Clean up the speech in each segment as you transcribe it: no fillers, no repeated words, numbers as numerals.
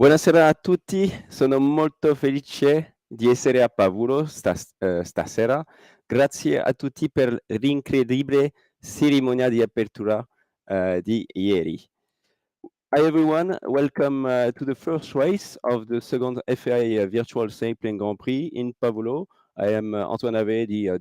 Buonasera a tutti, sono molto felice di essere a Pavullo stasera. Grazie a tutti per l'incredibile cerimonia di apertura di ieri. Hi everyone, welcome to the first race of the second FAI Virtual Sailplane Grand Prix in Pavullo. I am Antoine Ave, the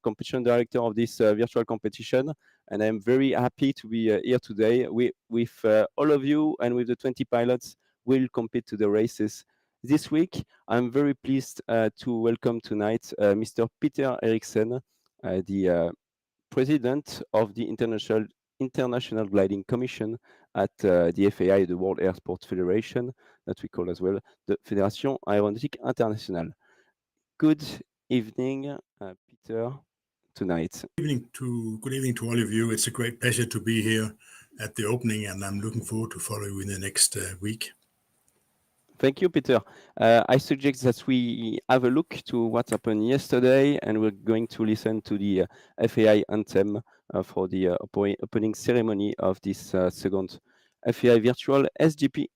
competition director of this virtual competition, and I'm very happy to be here today with all of you and with the 20 pilots who will compete to the races this week. I'm very pleased to welcome tonight Mr. Peter Eriksen, the president of the International Gliding Commission at the FAI, the World Air Sports Federation, that we call as well the Fédération Aéronautique Internationale. Good evening, Peter, tonight. Good evening to all of you. It's a great pleasure to be here at the opening, and I'm looking forward to follow you in the next week. Thank you, Peter. I suggest that we have a look to what happened yesterday, and we're going to listen to the FAI anthem for the opening ceremony of this second FAI virtual SGP.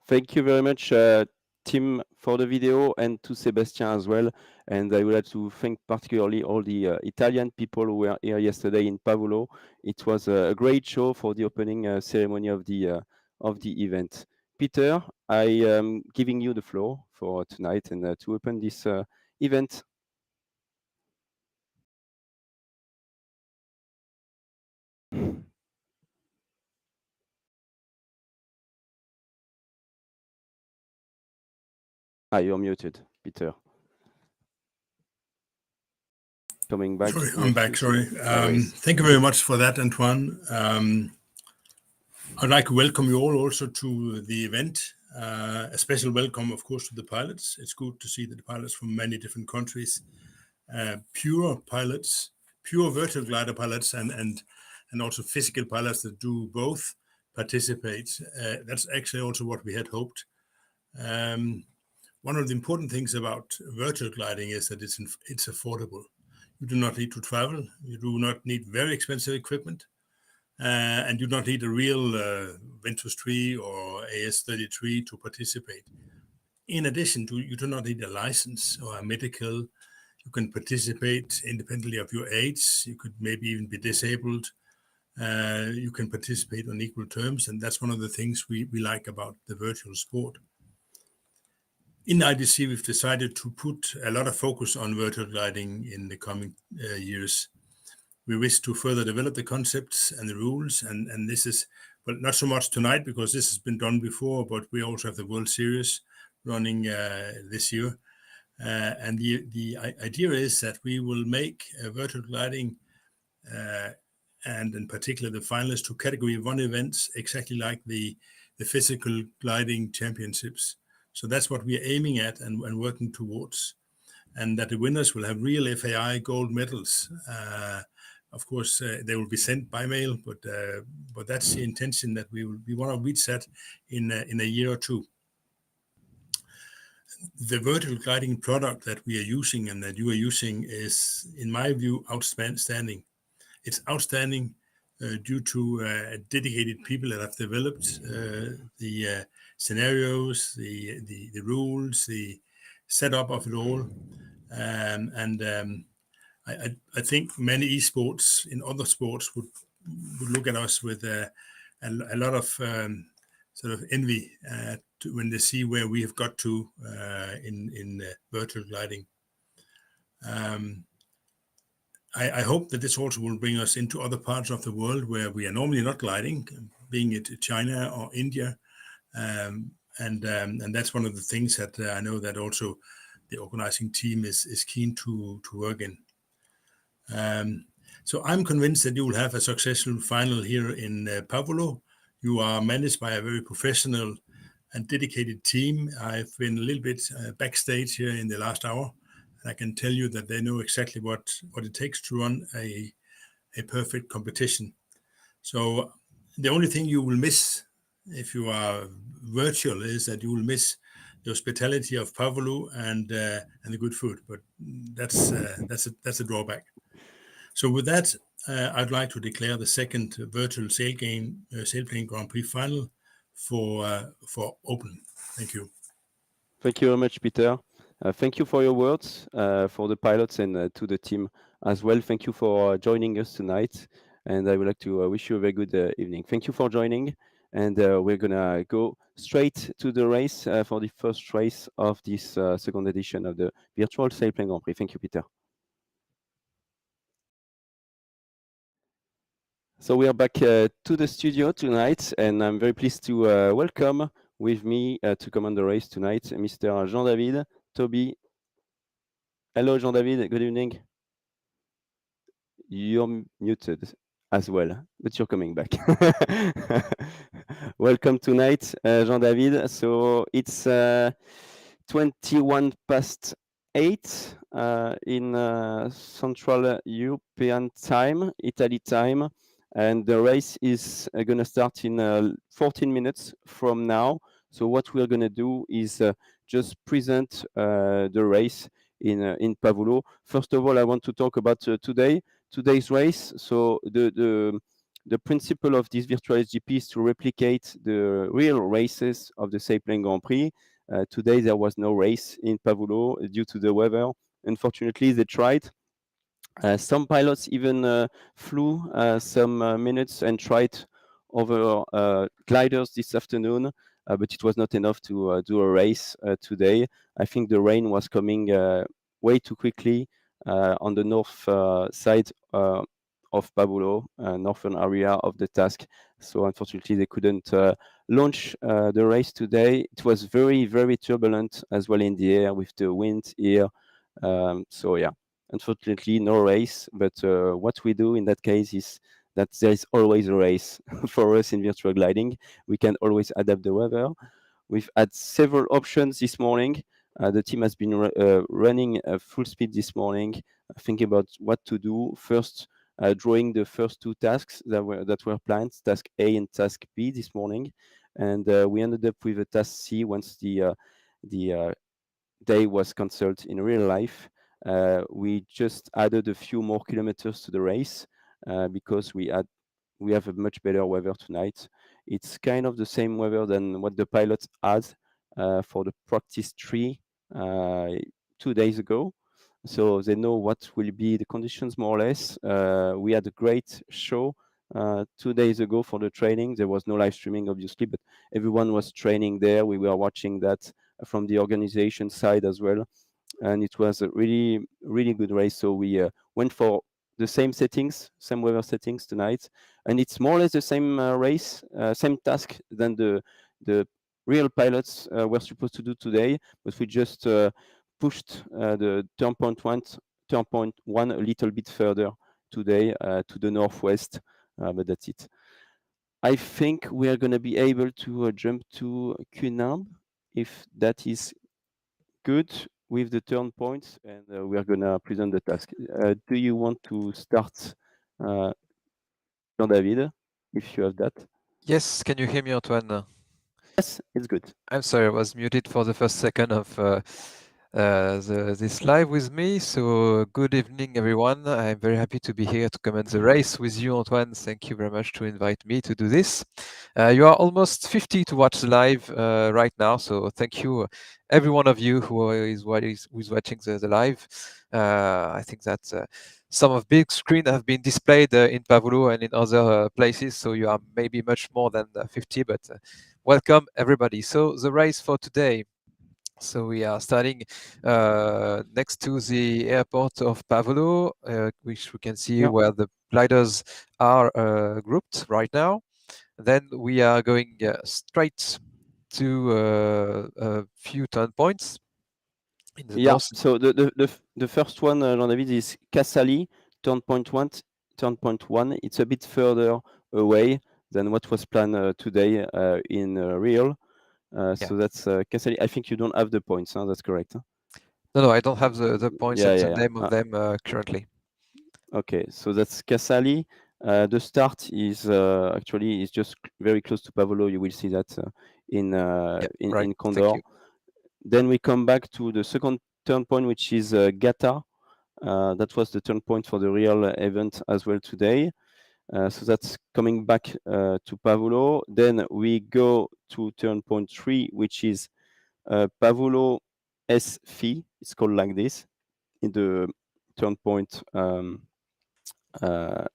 Thank you very much, Tim, for the video, and to Sebastian as well. And I would like to thank particularly all the Italian people who were here yesterday in Pavullo. It was a great show for the opening ceremony of the event. Peter, I am giving you the floor for tonight and to open this event. You're muted, Peter. Coming back. Sorry, I'm back. Sorry. Thank you very much for that, Antoine. I'd like to welcome you all also to the event. A special welcome, of course, to the pilots. It's good to see the pilots from many different countries, pure pilots, pure vertical glider pilots, and also physical pilots that do both participate. That's actually also what we had hoped. One of the important things about vertical gliding is that it's affordable. You do not need to travel. You do not need very expensive equipment. And you do not need a real Ventus 3 or AS33 to participate. In addition, you do not need a license or a medical. You can participate independently of your age. You could maybe even be disabled. You can participate on equal terms. And that's one of the things we like about the virtual sport. In IDC, we've decided to put a lot of focus on vertical gliding in the coming years. We wish to further develop the concepts and the rules, and this is, well, not so much tonight because this has been done before, but we also have the World Series running this year. And the idea is that we will make vertical gliding and in particular the finalists to Category 1 events exactly like the physical gliding championships. So that's what we are aiming at and working towards, and that the winners will have real FAI gold medals. Of course, they will be sent by mail, but that's the intention, that we want to reach that in a year or two. The vertical gliding product that we are using and that you are using is, in my view, outstanding. It's outstanding due to dedicated people that have developed the scenarios, the rules, the setup of it all, I think many esports in other sports would look at us with a lot of sort of envy when they see where we have got to in vertical gliding. I hope that this also will bring us into other parts of the world where we are normally not gliding, being it China or India. And that's one of the things that I know that also the organizing team is keen to work in. So I'm convinced that you will have a successful final here in Pavullo. You are managed by a very professional and dedicated team. I've been a little bit backstage here in the last hour. And I can tell you that they know exactly what it takes to run a perfect competition. So the only thing you will miss if you are virtual is that you will miss the hospitality of Pavullo and the good food. But that's a drawback. So with that, I'd like to declare the second virtual Sailplane Grand Prix final for open. Thank you. Thank you very much, Peter. Thank you for your words, for the pilots and to the team as well. Thank you for joining us tonight. And I would like to wish you a very good evening. Thank you for joining. And we're going to go straight to the race for the first race of this second edition of the virtual Sailplane Grand Prix. Thank you, Peter. So we are back to the studio tonight, and I'm very pleased to welcome with me to command the race tonight, Mr. Jean-David Toby. Hello, Jean-David. Good evening. You're muted as well, but you're coming back. Welcome tonight, Jean-David. So it's 21 past 8 in Central European time, Italy time. And the race is going to start in 14 minutes from now. So what we're going to do is just present the race in Pavullo. First of all, I want to talk about today's race. So the principle of this virtual SGP is to replicate the real races of the Sailplane Grand Prix. Today there was no race in Pavullo due to the weather. Unfortunately, they tried. Some pilots even flew some minutes and tried over gliders this afternoon, but it was not enough to do a race today. I think the rain was coming way too quickly on the north side of Pavullo, northern area of the task. So unfortunately, they couldn't launch the race today. It was very, very turbulent as well in the air with the wind here. So yeah. Unfortunately, no race, but what we do in that case is that there is always a race for us in virtual gliding. We can always adapt the weather. We've had several options this morning. The team has been running full speed this morning, thinking about what to do. First, drawing the first two tasks that were planned, task A and task B this morning, and we ended up with a task C once the day was cancelled in real life. We just added a few more kilometers to the race because we have a much better weather tonight. It's kind of the same weather than what the pilots had for the practice 3 2 days ago. So they know what will be the conditions more or less. We had a great show 2 days ago for the training. There was no live streaming, obviously, but everyone was training there. We were watching that from the organization side as well. And it was a really, really good race. So we went for the same settings, same weather settings tonight. And it's more or less the same race, same task than the real pilots were supposed to do today. But we just pushed the turn point one a little bit further today to the northwest. But that's it. I think we are going to be able to jump to Cunard if that is good with the turn points, and we are going to present the task. Do you want to start, Jean-David, if you have that? Yes, can you hear me, Antoine? Yes, it's good. I'm sorry, I was muted for the first second of this live with me. So good evening, everyone. I'm very happy to be here to comment the race with you, Antoine. Thank you very much to invite me to do this. You are almost 50 to watch the live right now. So thank you, every one of you who is watching the live. I think that some of big screen have been displayed in Pavullo and in other places. So you are maybe much more than 50, but welcome everybody. So the race for today. So we are starting next to the airport of Pavullo, which we can see where the gliders are grouped right now. Then we are going straight to a few turn points in the north. So the first one, Jean-David, is Casali, turn point 1 turn point 1. It's a bit further away than what was planned today in real. So that's Casali. I think you don't have the points, huh? That's correct. Huh? No, I don't have the points and the name of them currently. Okay, so that's Casali. The start is actually is just very close to Pavullo. You will see that in Condor. Then we come back to the second turn point, which is Gata. That was the turn point for the real event as well today. So that's coming back to Pavullo. Then we go to turn point 3, which is Pavullo SFI. It's called like this in the turn point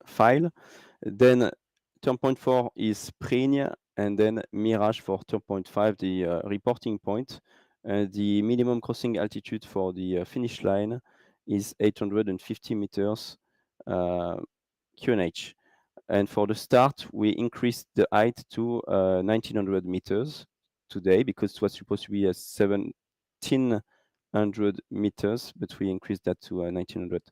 file. Then turn point 4 is Prigne, and then Mirage for turn point 5, the reporting point. The minimum crossing altitude for the finish line is 850 meters QNH. And for the start, we increased the height to 1900 meters today because it was supposed to be 1700 meters, but we increased that to 1900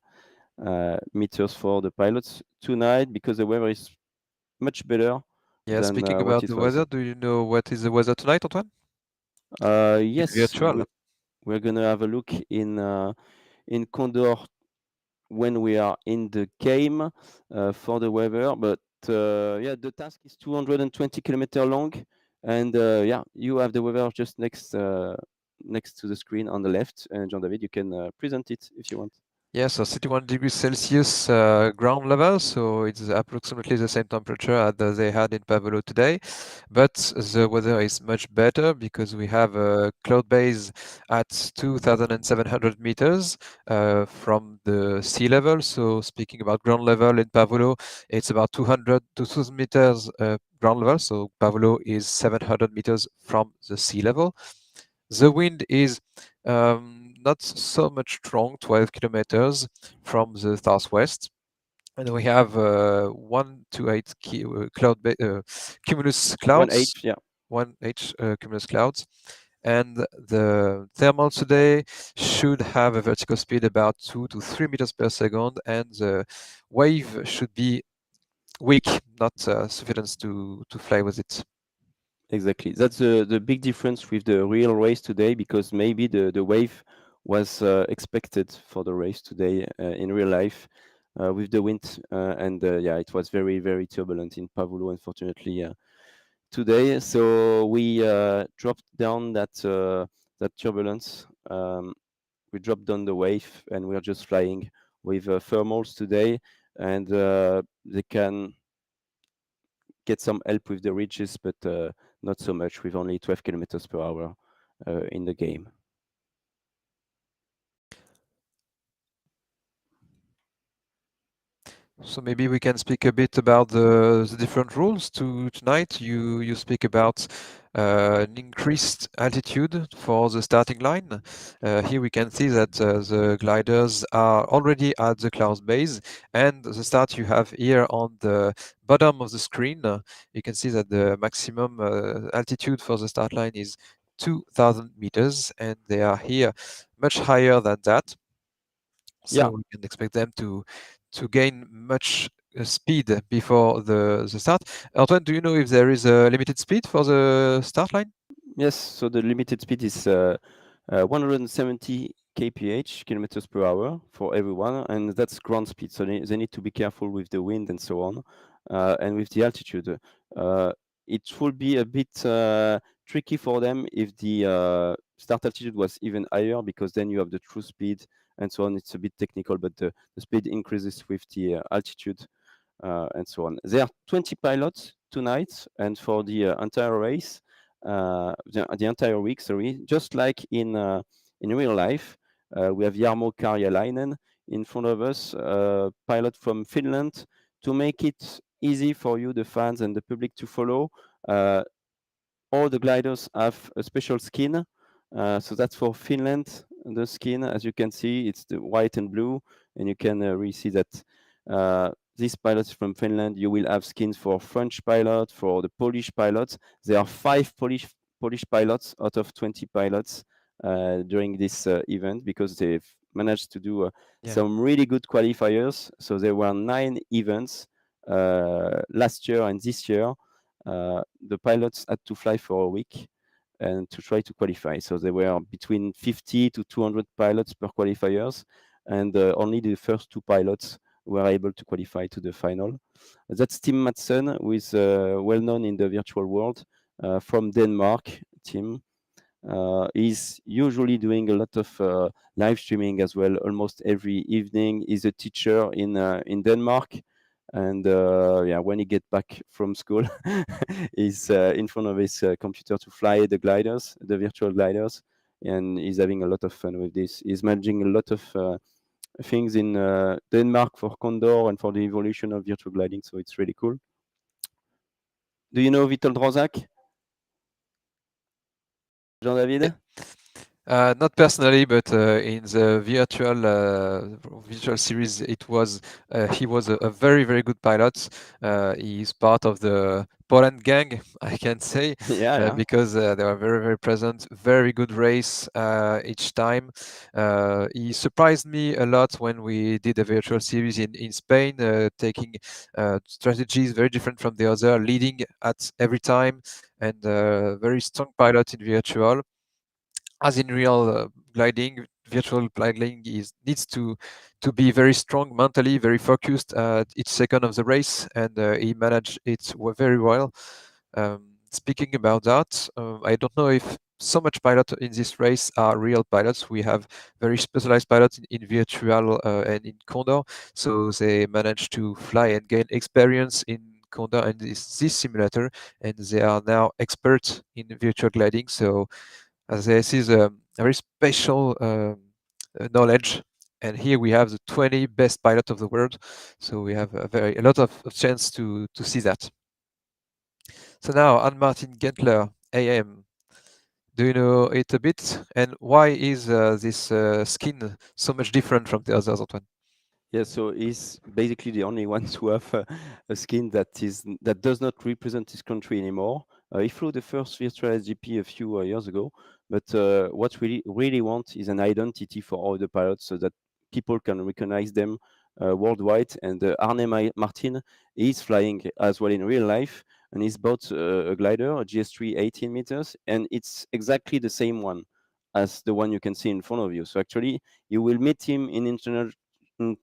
meters for the pilots tonight because the weather is much better. Yeah, speaking about the weather, do you know what is the weather tonight, Antoine? Yes, virtual. We're gonna have a look in Condor when we are in the game for the weather. But yeah, the task is 220 kilometers long, and yeah, you have the weather just next to the screen on the left. And Jean-David, you can present it if you want. Yes, so 31 degrees Celsius ground level, so it's approximately the same temperature that they had in Pavullo today. But the weather is much better because we have a cloud base at 2,700 meters from the sea level. So speaking about ground level in Pavullo, it's about 200 to 2,000 meters ground level. So Pavullo is 700 meters from the sea level. The wind is not so much strong, 12 kilometers from the southwest. And we have 1 to 8 cumulus clouds. 1H, yeah. 1H cumulus clouds. And the thermal today should have a vertical speed about 2 to 3 meters per second, and the wave should be weak, not sufficient to fly with it. Exactly. That's the big difference with the real race today, because maybe the wave was expected for the race today in real life with the wind. And yeah, it was very, very turbulent in Pavullo, unfortunately, today. So we dropped down that turbulence. We dropped down the wave, and we're just flying with thermals today. And they can get some help with the ridges, but not so much, with only 12 kilometers per hour in the game. So maybe we can speak a bit about the different rules tonight. You speak about an increased altitude for the starting line. Here we can see that the gliders are already at the cloud base, and the start you have here on the bottom of the screen. You can see that the maximum altitude for the start line is 2,000 meters, and they are here much higher than that. So we can expect them to gain much speed before the start. Antoine, do you know if there is a limited speed for the start line? Yes, so the limited speed is 170 kph, kilometers per hour, for everyone, and that's ground speed. So they need to be careful with the wind and so on, and with the altitude. It will be a bit tricky for them if the start altitude was even higher, because then you have the true speed and so on. It's a bit technical, but the speed increases with the altitude and so on. There are 20 pilots tonight, and for the entire race, the entire week, sorry, just like in real life, we have Jarmo Karjalainen in front of us, pilot from Finland, to make it easy for you, the fans and the public, to follow. All the gliders have a special skin, so that's for Finland. The skin, as you can see, it's the white and blue, and you can really see that these pilots from Finland, you will have skins for French pilot, for the Polish pilots. There are 5 Polish pilots out of 20 pilots during this event, because managed to do some really good qualifiers. So there were 9 events last year and this year. The pilots had to fly for a week and to try to qualify. So there were between 50 to 200 pilots per qualifiers, and only the first 2 pilots were able to qualify to the final. That's Tim Madsen, who is well known in the virtual world, from Denmark. Tim is usually doing a lot of live streaming as well, almost every evening. He's a teacher in Denmark, and yeah, when he get back from school, he's in front of his computer to fly the gliders, the virtual gliders, and he's having a lot of fun with this. He's managing a lot of things in Denmark for Condor and for the evolution of virtual gliding, so it's really cool. Do you know Witold Rozak? Jean-David? Not personally, but in the virtual series, he was a very, very good pilot. He's part of the Poland gang, I can say, Yeah. because they were very, very present. Very good race each time. He surprised me a lot when we did a virtual series in Spain, taking strategies very different from the other, leading at every time, and very strong pilot in virtual. As in real gliding, virtual gliding needs to be very strong mentally, very focused each second of the race, and he managed it very well. Speaking about that, I don't know if so much pilots in this race are real pilots. We have very specialized pilots in virtual and in Condor, so they managed to fly and gain experience in Condor and this simulator, and they are now experts in virtual gliding. So this is a very special knowledge, and here we have the 20 best pilots of the world, so we have a lot of chance to see that. So now, Anne-Martin Gentler, AM, do you know it a bit, and why is this skin so much different from the others, Antoine? Yeah, so he's basically the only one to have a skin that does not represent his country anymore. He flew the first virtual SGP a few years ago, but what we really want is an identity for all the pilots so that people can recognize them worldwide. And Arne Martin is flying as well in real life, and he's bought a glider, a GS3 18 meters, and it's exactly the same one as the one you can see in front of you. So actually, you will meet him in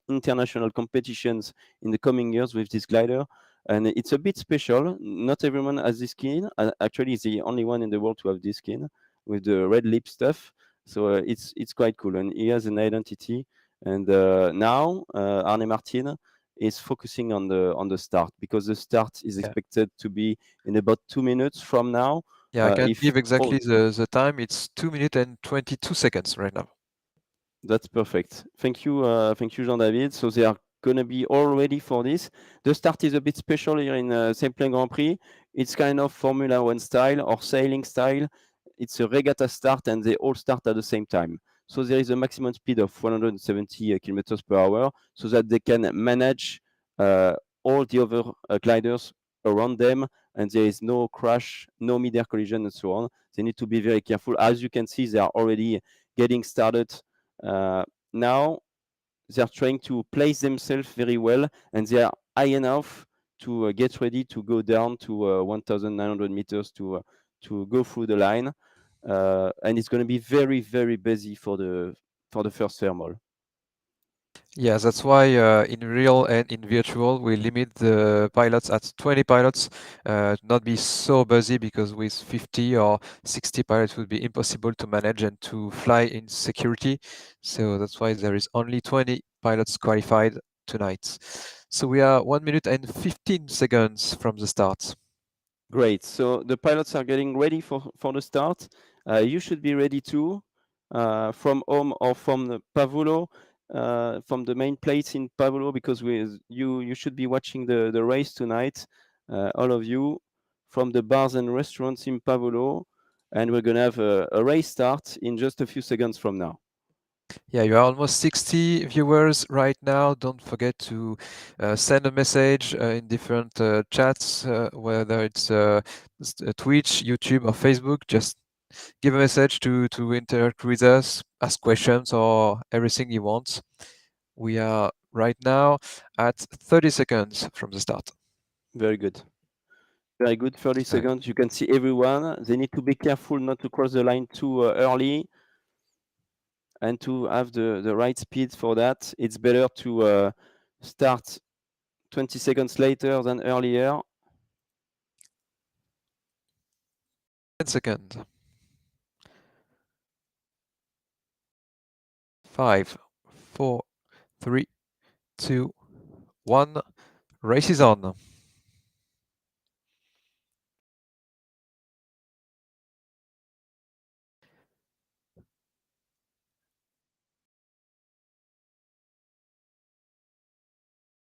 international competitions in the coming years with this glider, and it's a bit special. Not everyone has this skin. Actually, he's the only one in the world to have this skin with the red lip stuff. So it's quite cool, and he has an identity. And now Arne Martin is focusing on the start, because the start is expected to be in about 2 minutes from now. Yeah, I can't give exactly the time. It's 2 minutes and 22 seconds right now. That's perfect. Thank you, Jean-David. So they are going to be all ready for this. The start is a bit special here in Sailplane Grand Prix. It's kind of Formula One style or sailing style. It's a regatta start, and they all start at the same time. So there is a maximum speed of 170 kilometers per hour, so that they can manage all the other gliders around them, and there is no crash, no mid-air collision, and so on. They need to be very careful. As you can see, they are already getting started. Now they're trying to place themselves very well, and they are high enough to get ready to go down to 1,900 meters to go through the line, and it's going to be very, very busy for the first thermal. Yeah, that's why in real and in virtual, we limit the pilots at 20 pilots, not be so busy, because with 50 or 60 pilots would be impossible to manage and to fly in security. So that's why there is only 20 pilots qualified tonight. So we are 1 minute and 15 seconds from the start. Great. So the pilots are getting ready for the start. You should be ready too, from home or from the Pavullo. From the main place in Pavullo, because you should be watching the race tonight, all of you, from the bars and restaurants in Pavullo, and we're gonna have a race start in just a few seconds from now. Yeah, you are almost 60 viewers right now. Don't forget to send a message in different chats, whether it's Twitch, YouTube, or Facebook. Just give a message to interact with us, ask questions or everything you want. We are right now at 30 seconds from the start. Very good. Very good. 30 seconds. You can see everyone. They need to be careful not to cross the line too early and to have the right speed for that. It's better to start 20 seconds later than earlier. 10 seconds. 5, 4, 3, 2, 1. Race is on.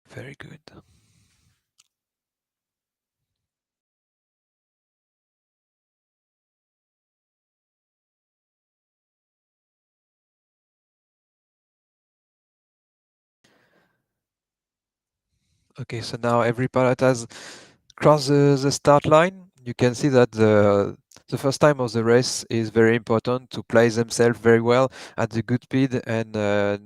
Very good. Okay, so now every pilot has crossed the start line. You can see that the first time of the race is very important to place themselves very well at the good speed and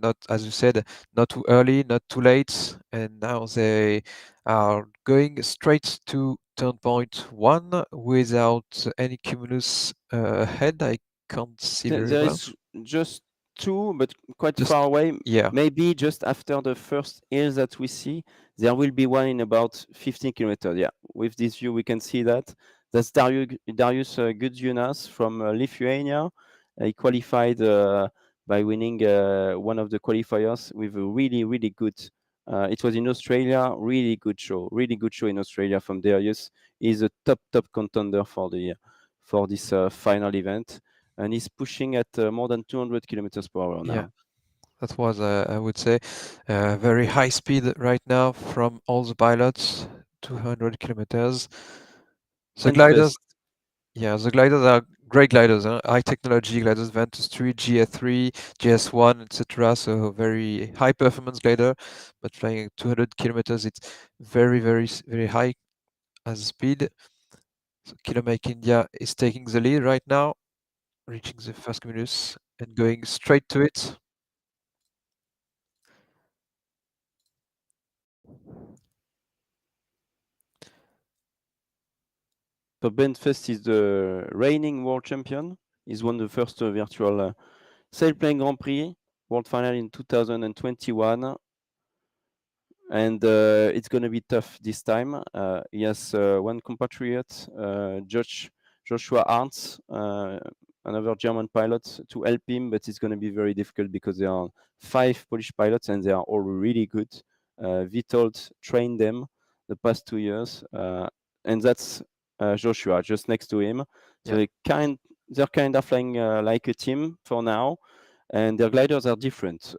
not, as you said, not too early, not too late. And now they are going straight to turn point 1 without any cumulus ahead. I can't see very There well. is just 2, but quite Just, far away. yeah. Maybe just after the first hill that we see, there will be one in about 15 kilometers. Yeah, with this view, we can see that. That's Darius Gudjunas from Lithuania. He qualified by winning one of the qualifiers with a really, really good. It was in Australia. Really good show. Really good show in Australia from Darius. He's a top contender for this final event. And he's pushing at more than 200 kilometers per hour now. Yeah, that was, I would say, very high speed right now from all the pilots, 200 kilometers. The gliders, yeah, the gliders are great gliders, high technology gliders, Ventus 3, GS3, GS1, etc. So very high performance glider, but flying at 200 kilometers, it's very, very, very high as speed. So Kilomake India is taking the lead right now, reaching the first cumulus and going straight to it. So Ben Fest is the reigning world champion. He's won the first virtual Sailplane Grand Prix World Final in 2021. And it's going to be tough this time. He has one compatriot, Joshua Arntz, another German pilot, to help him, but it's going to be very difficult because there are 5 Polish pilots and they are all really good. Witold trained them the past 2 years, and that's Joshua just next to him. So they're kind of flying like a team for now. And their gliders are different.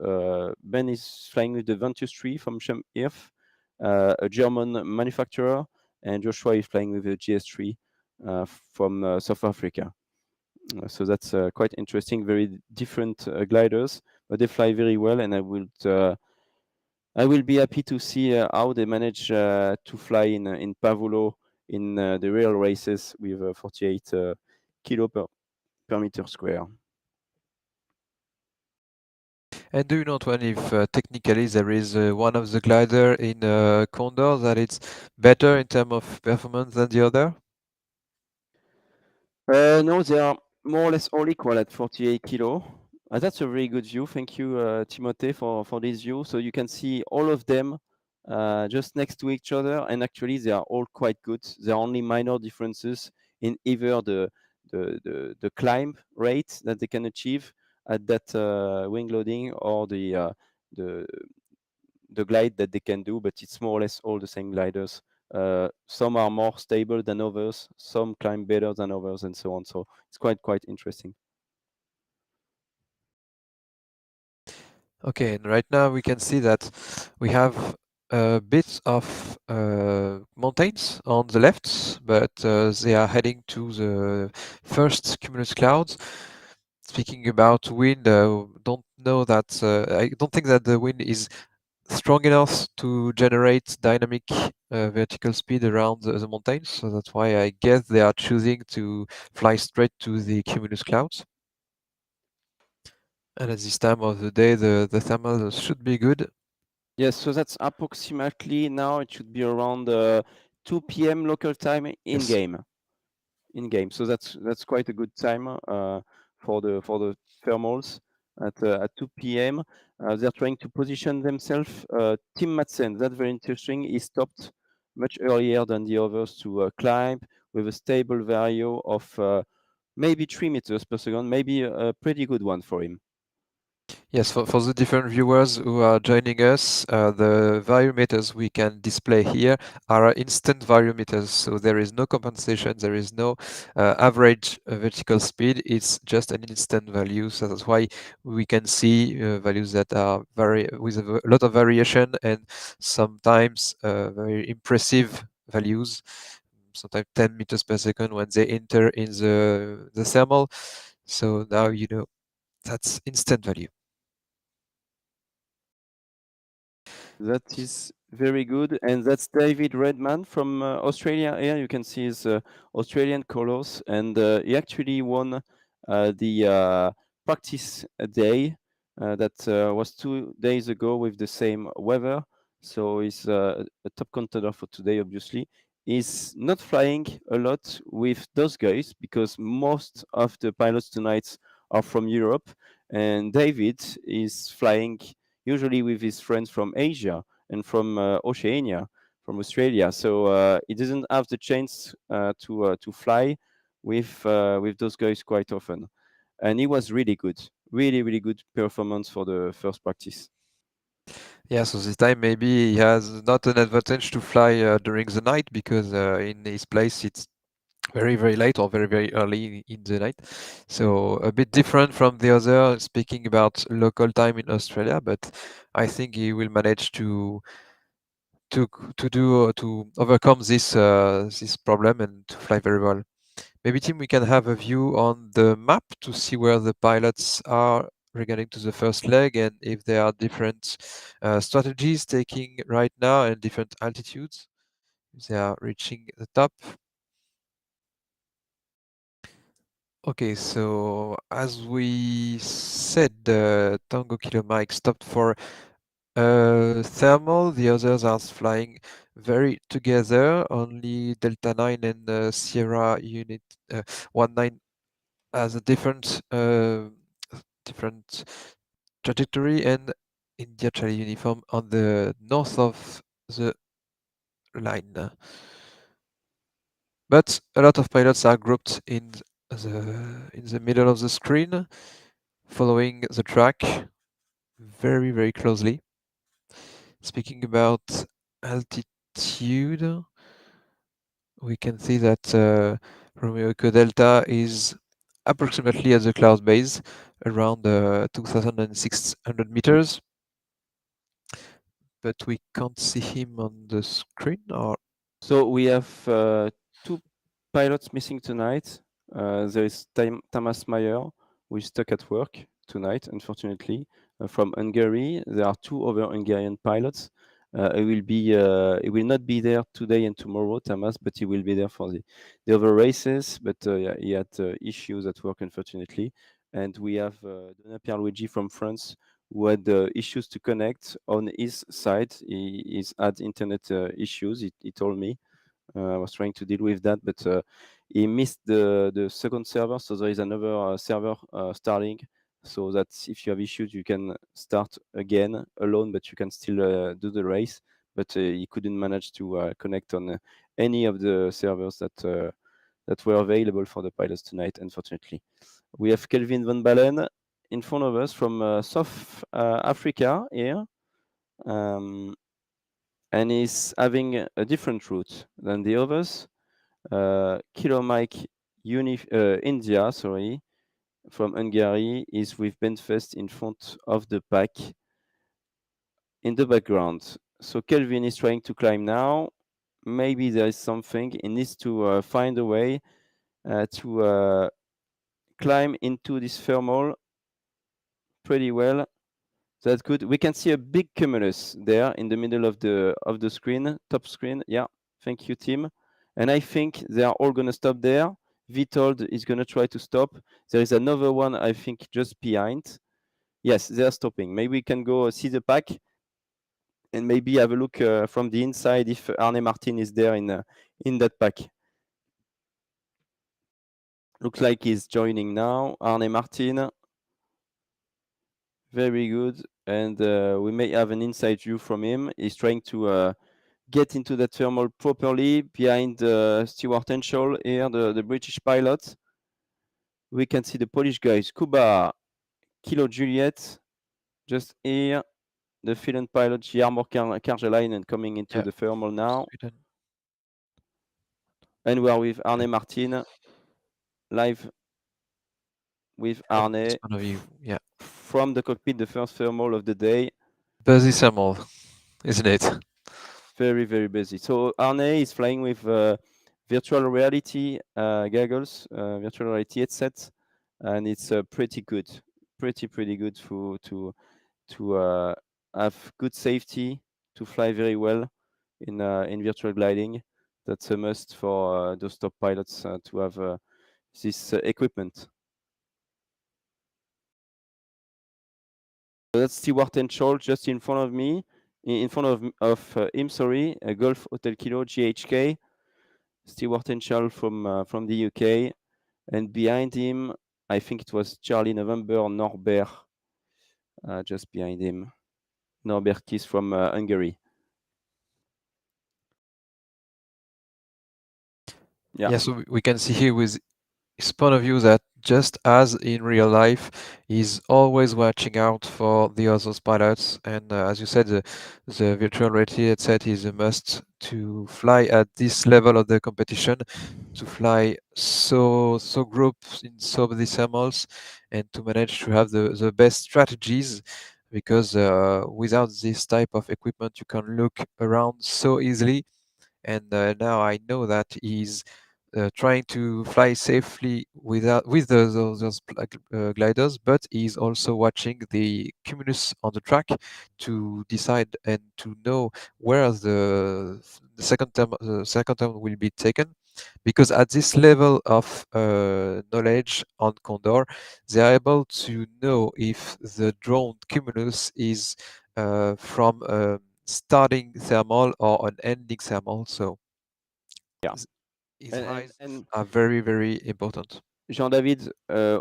Ben is flying with the Ventus 3 from Schemf, a German manufacturer, and Joshua is flying with the GS3 from South Africa. So that's quite interesting. Very different gliders, but they fly very well, and I will be happy to see how they manage to fly in Pavullo in the real races with 48 kilo per meter square. And do you know, Antoine, if technically there is one of the glider in Condor that it's better in terms of performance than the other? No, they are more or less all equal at 48 kilo. That's a very good view. Thank you, Timothée, for this view. So you can see all of them just next to each other, and actually they are all quite good. There are only minor differences in either the climb rate that they can achieve at that wing loading or the glide that they can do, but it's more or less all the same gliders. Some are more stable than others, some climb better than others, and so on. So it's quite interesting. Okay, and right now we can see that we have a bit of mountains on the left, but they are heading to the first cumulus clouds. Speaking about wind, don't know that I don't think that the wind is strong enough to generate dynamic vertical speed around the mountains. So that's why I guess they are choosing to fly straight to the cumulus clouds. And at this time of the day, the thermal should be good. Yes, so that's approximately now it should be around 2 p.m. local time in game. In game, so that's quite a good time for the thermals at 2 p.m. They're trying to position themselves. Tim Madsen, that's very interesting. He stopped much earlier than the others to climb with a stable value of maybe 3 meters per second, maybe a pretty good one for him. Yes, for the different viewers who are joining us, the variometers we can display here are instant variometers, so there is no compensation, there is no average vertical speed, it's just an instant value, so that's why we can see values that are with a lot of variation and sometimes very impressive values, sometimes 10 meters per second when they enter in the thermal. So now you know that's instant value. That is very good. And that's David Redman from Australia. Here you can see his Australian colors. And he actually won the practice day that was 2 days ago with the same weather. So he's a top contender for today, obviously. He's not flying a lot with those guys because most of the pilots tonight are from Europe. And David is flying usually with his friends from Asia and from Oceania, from Australia. So he doesn't have the chance to fly with those guys quite often. And he was really good, really good performance for the first practice. Yeah, so this time maybe he has not an advantage to fly during the night because in his place it's very late or very early in the night. So a bit different from the other, speaking about local time in Australia, but I think he will manage to overcome this problem and to fly very well. Maybe Tim, we can have a view on the map to see where the pilots are regarding to the first leg and if there are different strategies taking right now and different altitudes. They are reaching the top. Okay, so as we said, the Tango Kilo Mike stopped for thermal. The others are flying very together. Only Delta 9 and Sierra Unit 19 has a different trajectory, and India Charlie uniform on the north of the line. But a lot of pilots are grouped in the middle of the screen, following the track very closely. Speaking about altitude, we can see that Romeo Echo Delta is approximately at the cloud base, around 2,600 meters. But we can't see him on the screen, or So we have two pilots missing tonight. There is Tamas Mayer, who is stuck at work tonight, unfortunately. From Hungary, there are two other Hungarian pilots. He will not be there today and tomorrow, Tamas, but he will be there for the other races. But yeah, he had issues at work, unfortunately. And we have Donat Pierluigi from France, who had issues to connect on his side. He's had internet issues, he told me. I was trying to deal with that, but he missed the second server, so there is another server starting, so that if you have issues, you can start again alone, but you can still do the race. But he couldn't manage to connect on any of the servers that were available for the pilots tonight, unfortunately. We have Kelvin Van Balen in front of us from South Africa here. And he's having a different route than the others. Kilo Mike India, sorry, from Hungary is with Benfest in front of the pack in the background. So Kelvin is trying to climb now. Maybe there is something. He needs to find a way to climb into this thermal pretty well. So that's good. We can see a big cumulus there in the middle of the screen, top screen. Yeah, thank you, Tim. And I think they are all gonna stop there. Vitold is gonna try to stop. There is another one, I think, just behind. Yes, they are stopping. Maybe we can go see the pack and maybe have a look from the inside if Arne Martin is there in that pack. Looks like he's joining now. Arne Martin. Very good. And we may have an inside view from him. He's trying to get into that thermal properly behind Stuart Henschel here, the British pilot. We can see the Polish guys, Kuba, Kilo Juliet, just here. The Finland pilot, Jarmo Karjalainen, coming into the thermal now. Sweden. And we are with Arne Martin, live with Arne from the cockpit, the first thermal of the day. Busy thermal, isn't it? Very, very busy. So Arne is flying with virtual reality goggles, virtual reality headset, and it's pretty good, pretty good to have good safety, to fly very well in virtual gliding. That's a must for those top pilots to have this equipment. So that's Stewart and Scholl just in front of me, in front of him. Sorry, Golf Hotel Kilo GHK. Stewart and Scholl from the UK, and behind him, I think it was Charlie November Norbert, just behind him. Norbert is from Hungary. Yeah, so we can see here with his point of view that just as in real life, he's always watching out for the other pilots. And as you said, the virtual reality headset is a must to fly at this level of the competition, to fly so groups in so many thermals, and to manage to have the best strategies. Because without this type of equipment, you can look around so easily. And now I know that he's trying to fly safely with those gliders, but he's also watching the cumulus on the track to decide and to know where the second term will be taken. Because at this level of knowledge on Condor, they are able to know if the drone cumulus is from starting thermal or an ending thermal. So yeah, his eyes are very, very important. Jean-David,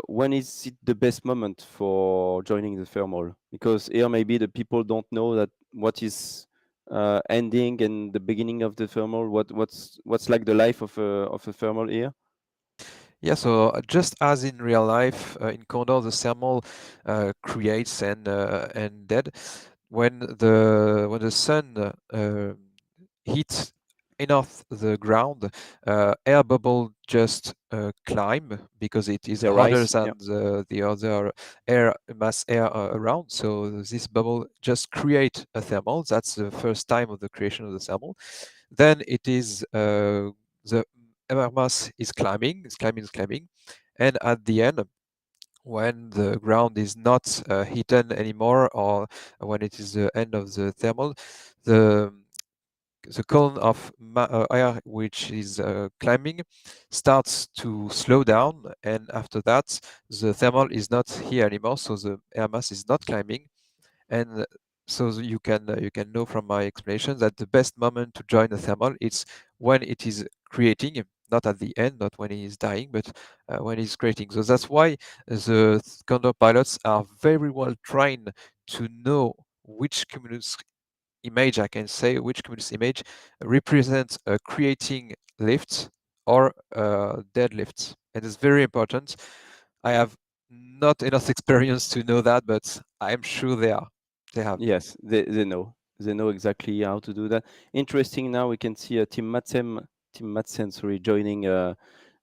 when is it the best moment for joining the thermal? Because here maybe the people don't know that what is ending and the beginning of the thermal. What's like the life of a thermal here? Yeah, so just as in real life, in Condor, the thermal creates and dead. When the sun heats enough the ground, air bubble just climb because it is hotter than the other mass air around. So this bubble just create a thermal. That's the first time of the creation of the thermal. Then it is the air mass is climbing, and at the end, when the ground is not heated anymore, or when it is the end of the thermal, the column of air which is climbing starts to slow down, and after that the thermal is not here anymore, so the air mass is not climbing. And so you can know from my explanation that the best moment to join a thermal is when it is creating, not at the end, not when it is dying, but when it's creating. So that's why the Condor pilots are very well trained to know which cumulus image, I can say, which cumulus image represents a creating lift or dead lift. And it's very important. I have not enough experience to know that, but I'm sure they have. Yes, they know. They know exactly how to do that. Interesting. Now we can see Tim Madsen, sorry, joining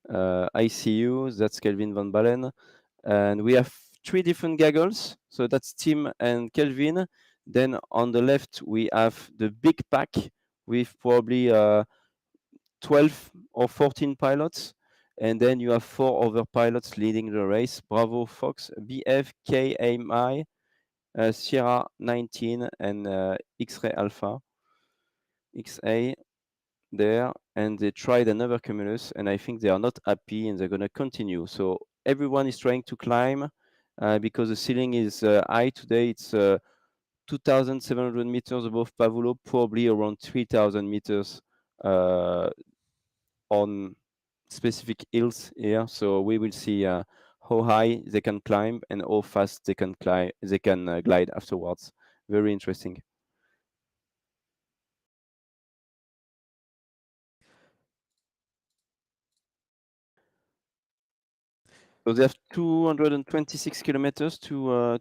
ICU. That's Kelvin Van Balen. And we have 3 different goggles. So that's Tim and Kelvin. Then on the left, we have the big pack with probably 12 or 14 pilots. And then you have 4 other pilots leading the race. Bravo Fox, BF, KMI, Sierra 19 and X-ray Alpha, XA there, and they tried another cumulus, and I think they are not happy and they're going to continue. So everyone is trying to climb because the ceiling is high today. It's 2,700 meters above Pavullo, probably around 3,000 meters on specific hills here. So we will see how high they can climb and how fast they can climb. They can glide afterwards. Very interesting. So they have 226 kilometers to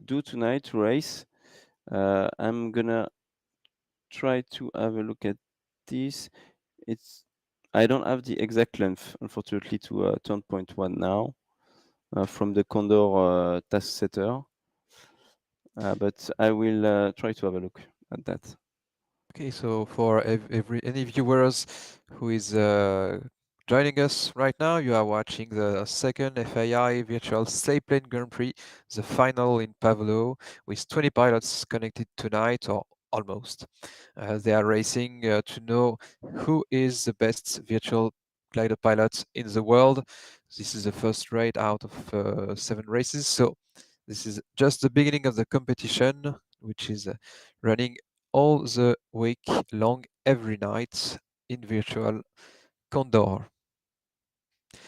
do tonight to race. I'm gonna try to have a look at this. I don't have the exact length, unfortunately, to turn point one now from the Condor task setter, but I will try to have a look at that. Okay, so for any viewers who is joining us right now, you are watching the second FAI Virtual Sailplane Grand Prix, the final in Pavullo, with 20 pilots connected tonight, or almost. They are racing to know who is the best virtual glider pilot in the world. This is the first race out of 7 races, so this is just the beginning of the competition, which is running all the week long, every night in virtual Condor.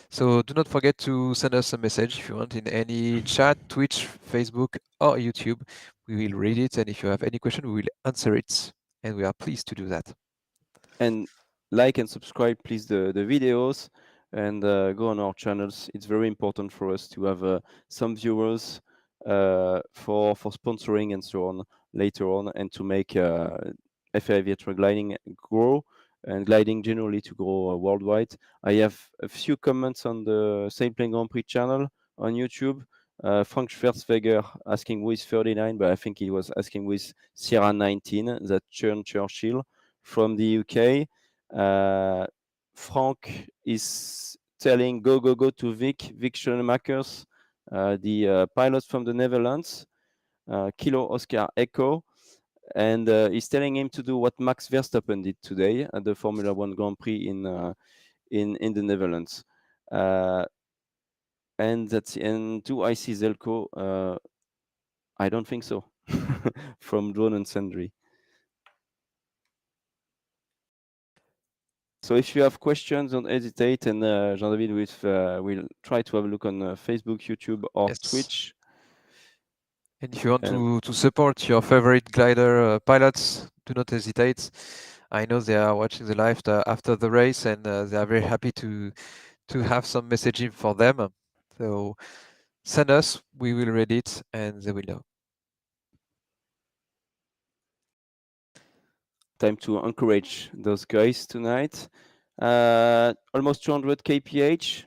So do not forget to send us a message if you want in any chat, Twitch, Facebook, or YouTube. We will read it, and if you have any question, we will answer it, and we are pleased to do that. And like and subscribe, please, the videos, and go on our channels. It's very important for us to have some viewers for sponsoring and so on later on, and to make FAI virtual gliding grow, and gliding generally to grow worldwide. I have a few comments on the Sailplane Grand Prix channel on YouTube. Frank Schwerzweger asking who is 39, but I think he was asking who is Sierra 19, that Churchill from the UK. Frank is telling go to Vic Schoenmakers, the pilot from the Netherlands, Kilo Oscar Echo, and he's telling him to do what Max Verstappen did today at the Formula One Grand Prix in the Netherlands. And do I see Zelko? I don't think so. From Drone and Sundry. So if you have questions, don't hesitate, and Jean-David will try to have a look on Facebook, YouTube, or Twitch. And if you want to support your favorite glider pilots, do not hesitate. I know they are watching the live after the race, and they are very happy to have some messaging for them. So send us, we will read it, and they will know. Time to encourage those guys tonight. Almost 200 kph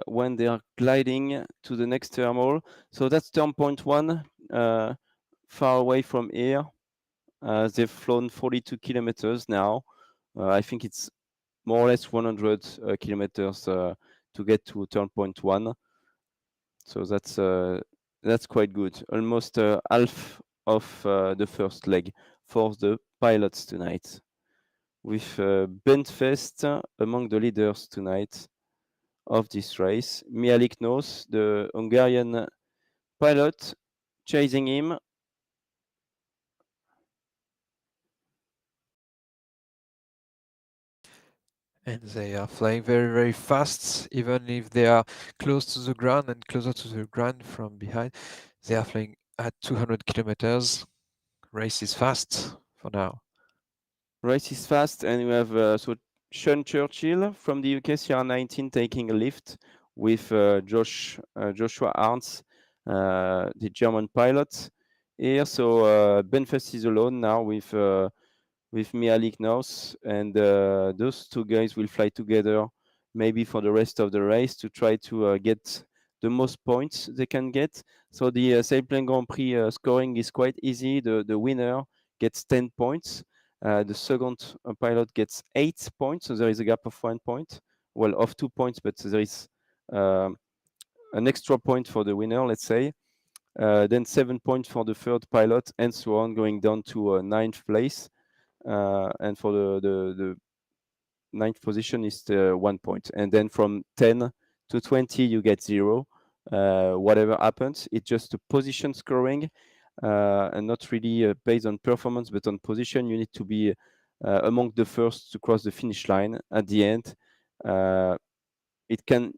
when they are gliding to the next thermal. So that's turn point one, far away from here. They've flown 42 kilometers now. I think it's more or less 100 kilometers to get to turn point one. So that's quite good. Almost half of the first leg for the pilots tonight, with Bentfest among the leaders tonight of this race. Mialik Nos, the Hungarian pilot, chasing him. And they are flying very, very fast, even if they are close to the ground and closer to the ground from behind. They are flying at 200 kilometers. Race is fast for now. Race is fast, and we have so Sean Churchill from the UK, Sierra 19, taking a lift with Joshua Arns, the German pilot here. So Benfest is alone now with Mialik Naus, and those two guys will fly together maybe for the rest of the race to try to get the most points they can get. So the Sailplane Grand Prix scoring is quite easy. The winner gets 10 points. The second pilot gets 8 points, so there is a gap of 1 point. Well, of 2 points, but there is an extra point for the winner, let's say. then 7 points for the third pilot, and so on, going down to ninth place. And for the ninth position is 1 point. And then from 10 to 20, you get 0. Whatever happens, it's just a position scoring, and not really based on performance, but on position. You need to be among the first to cross the finish line at the end. It can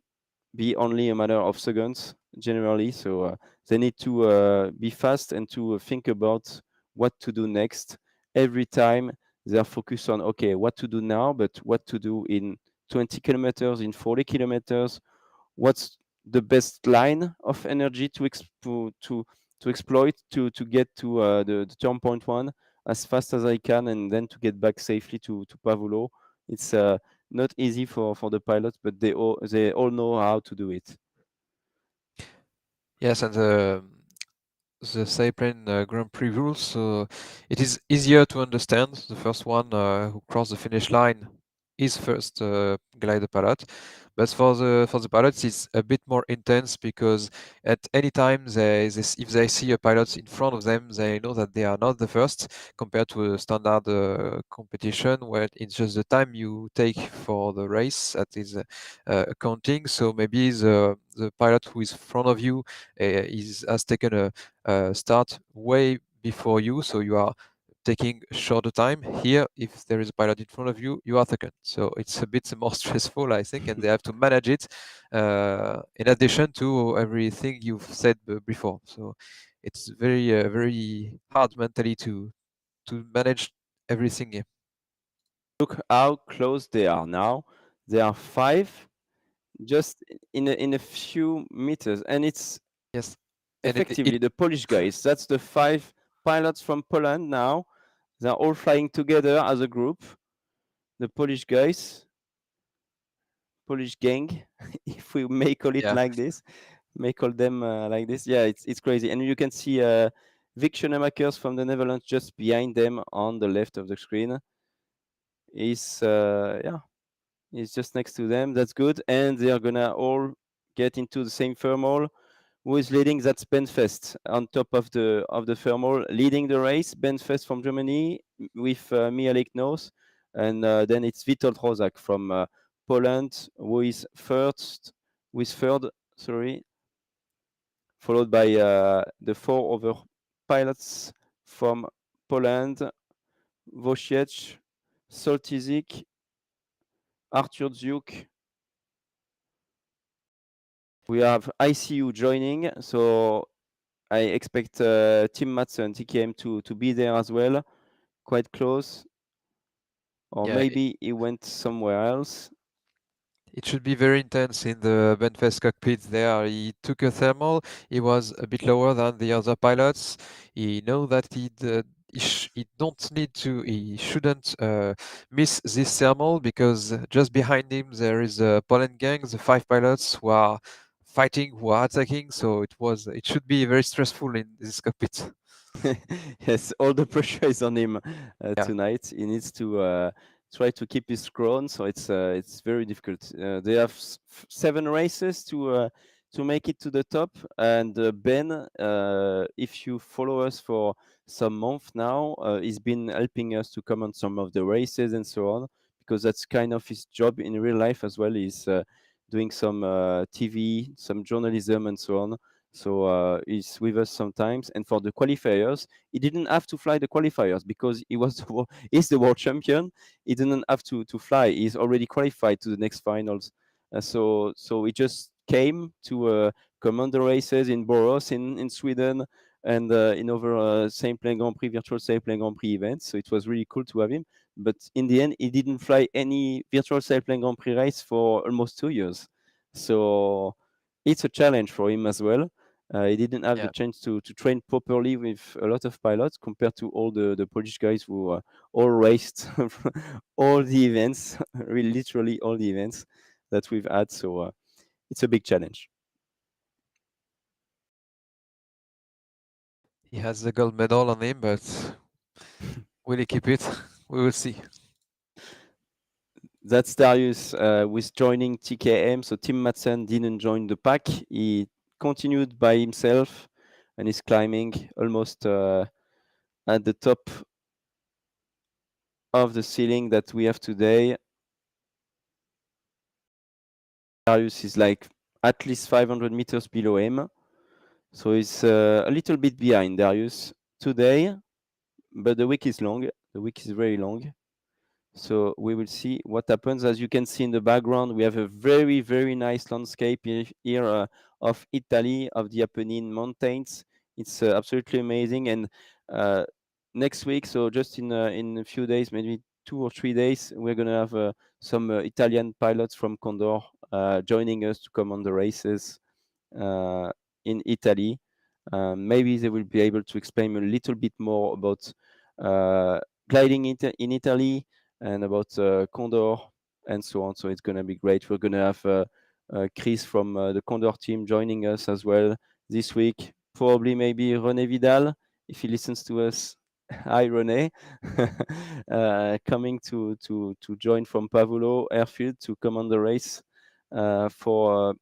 be only a matter of seconds generally, so they need to be fast and to think about what to do next. Every time they are focused on, okay, what to do now, but what to do in 20 kilometers, in 40 kilometers, what's the best line of energy to exploit to get to the turn point 1 as fast as I can, and then to get back safely to Pavullo. It's not easy for the pilots, but they all know how to do it. Yes, and the Sailplane Grand Prix rules, so it is easier to understand. The first one who crossed the finish line is first glider pilot, but for the pilots it's a bit more intense, because at any time if they see a pilot in front of them, they know that they are not the first, compared to a standard competition where it's just the time you take for the race that is accounting. So maybe the pilot who is in front of you has taken a start way before you, so you are taking shorter time. Here, if there is a pilot in front of you, you are second. So it's a bit more stressful, I think, and they have to manage it in addition to everything you've said before. So it's very hard mentally to manage everything here. Look how close they are now. They are 5 just in a few meters, and it's Yes, and effectively the Polish guys. That's the 5 pilots from Poland now. They're all flying together as a group. The Polish guys, Polish gang, if we may call it yeah. like this, may call them like this. Yeah, it's crazy, and you can see Vic Schoenemakers from the Netherlands just behind them on the left of the screen. He's just next to them. That's good, and they are gonna all get into the same thermal. Who is leading? That's Ben Fest on top of the thermal, leading the race. Ben Fest from Germany with Mialik Nose, and then it's Witold Rozak from Poland, who is third, sorry, followed by the 4 other pilots from Poland: Wojciech, Soltyzik, Artur Dziuk. We have ICU joining, so I expect Tim Madsen, TKM, to be there as well, quite close. Or Yeah, maybe he went somewhere else. it should be very intense in the Benfest cockpit there. He took a thermal. He was a bit lower than the other pilots. He know that he shouldn't miss this thermal, because just behind him there is a Poland gang, the 5 pilots who are fighting, who are attacking. So it should be very stressful in this cockpit. Yes, all the pressure is on him Yeah. tonight. He needs to try to keep his crown, so it's very difficult. They have 7 races to make it to the top, and Ben, if you follow us for some month now, he's been helping us to comment some of the races and so on, because that's kind of his job in real life as well. He's doing some TV, some journalism, and so on. So he's with us sometimes. And for the qualifiers, he didn't have to fly the qualifiers because he's the world champion. He didn't have to fly. He's already qualified to the next finals. So he just came to command the races in Borås in Sweden, and in other Sailplane Grand Prix, virtual Sailplane Grand Prix events. So it was really cool to have him. But in the end, he didn't fly any virtual Sailplane Grand Prix race for almost 2 years. So it's a challenge for him as well. He didn't have the chance to train properly with a lot of pilots compared to all the Polish guys who all raced all the events, really literally all the events that we've had. So it's a big challenge. He has the gold medal on him, but will he keep it? We will see. That's Darius with joining TKM. So Tim Madsen didn't join the pack. He continued by himself. and is climbing almost at the top of the ceiling that we have today. Darius is like at least 500 meters below him. So it's a little bit behind Darius today, but the week is long. The week is very long. So we will see what happens. As you can see in the background, we have a very, very nice landscape here of Italy, of the Apennine Mountains. It's absolutely amazing. And next week, so just in a few days, maybe 2 or 3 days, we're going to have some Italian pilots from Condor joining us to come on the races in Italy. Maybe they will be able to explain a little bit more about gliding in Italy and about Condor and so on. So it's going to be great. We're going to have Chris from the Condor team joining us as well this week. Probably maybe René Vidal, if he listens to us. Hi, René. Coming to join from Pavullo Airfield to come on the race for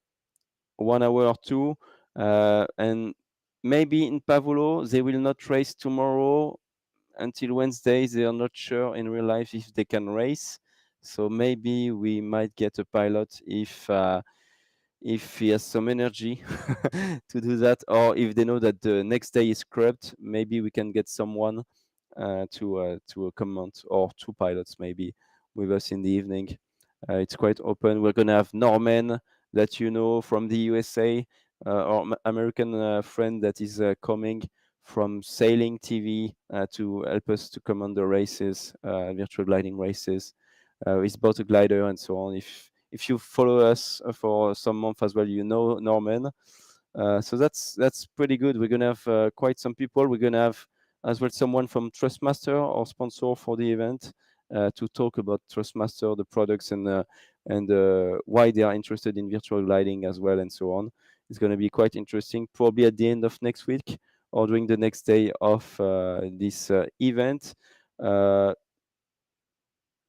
1 hour or 2. And maybe in Pavullo, they will not race tomorrow until Wednesday. They are not sure in real life if they can race. So maybe we might get a pilot if he has some energy to do that, or if they know that the next day is scrubbed, maybe we can get someone to comment, or 2 pilots maybe with us in the evening. It's quite open. We're gonna have Norman, that you know from the USA, our American friend that is coming from Sailing TV to help us to come on the races, virtual gliding races. He's both a glider and so on. If you follow us for some month as well, you know Norman. So that's pretty good. We're gonna have quite some people. We're gonna have as well someone from Trustmaster, our sponsor for the event, to talk about Trustmaster, the products, and why they are interested in virtual gliding as well, and so on. It's going to be quite interesting, probably at the end of next week or during the next day of this event.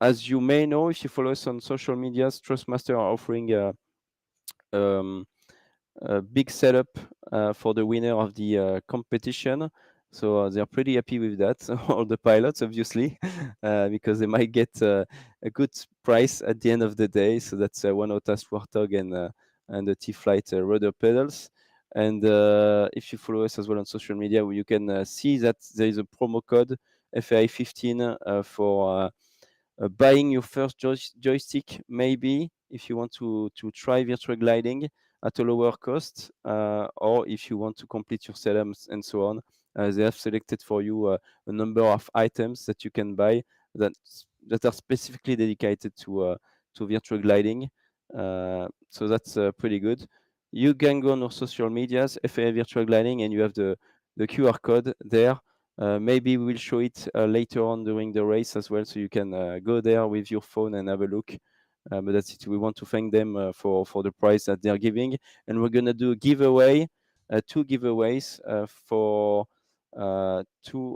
As you may know, if you follow us on social medias, Trustmaster are offering a big setup for the winner of the competition. So they're pretty happy with that, all the pilots, obviously, because they might get a good price at the end of the day. So that's one Otas Warthog and the T-Flight rudder pedals. And if you follow us as well on social media, you can see that there is a promo code FAI 15 for buying your first joystick, maybe if you want to try virtual gliding at a lower cost, or if you want to complete your setups and so on. They have selected for you a number of items that you can buy that are specifically dedicated to virtual gliding. So that's pretty good. You can go on our social medias, FAI Virtual Gliding, and you have the QR code there. Maybe we will show it later on during the race as well, so you can go there with your phone and have a look. But that's it. We want to thank them for the prize that they're giving, and we're gonna do a giveaway, 2 giveaways for 2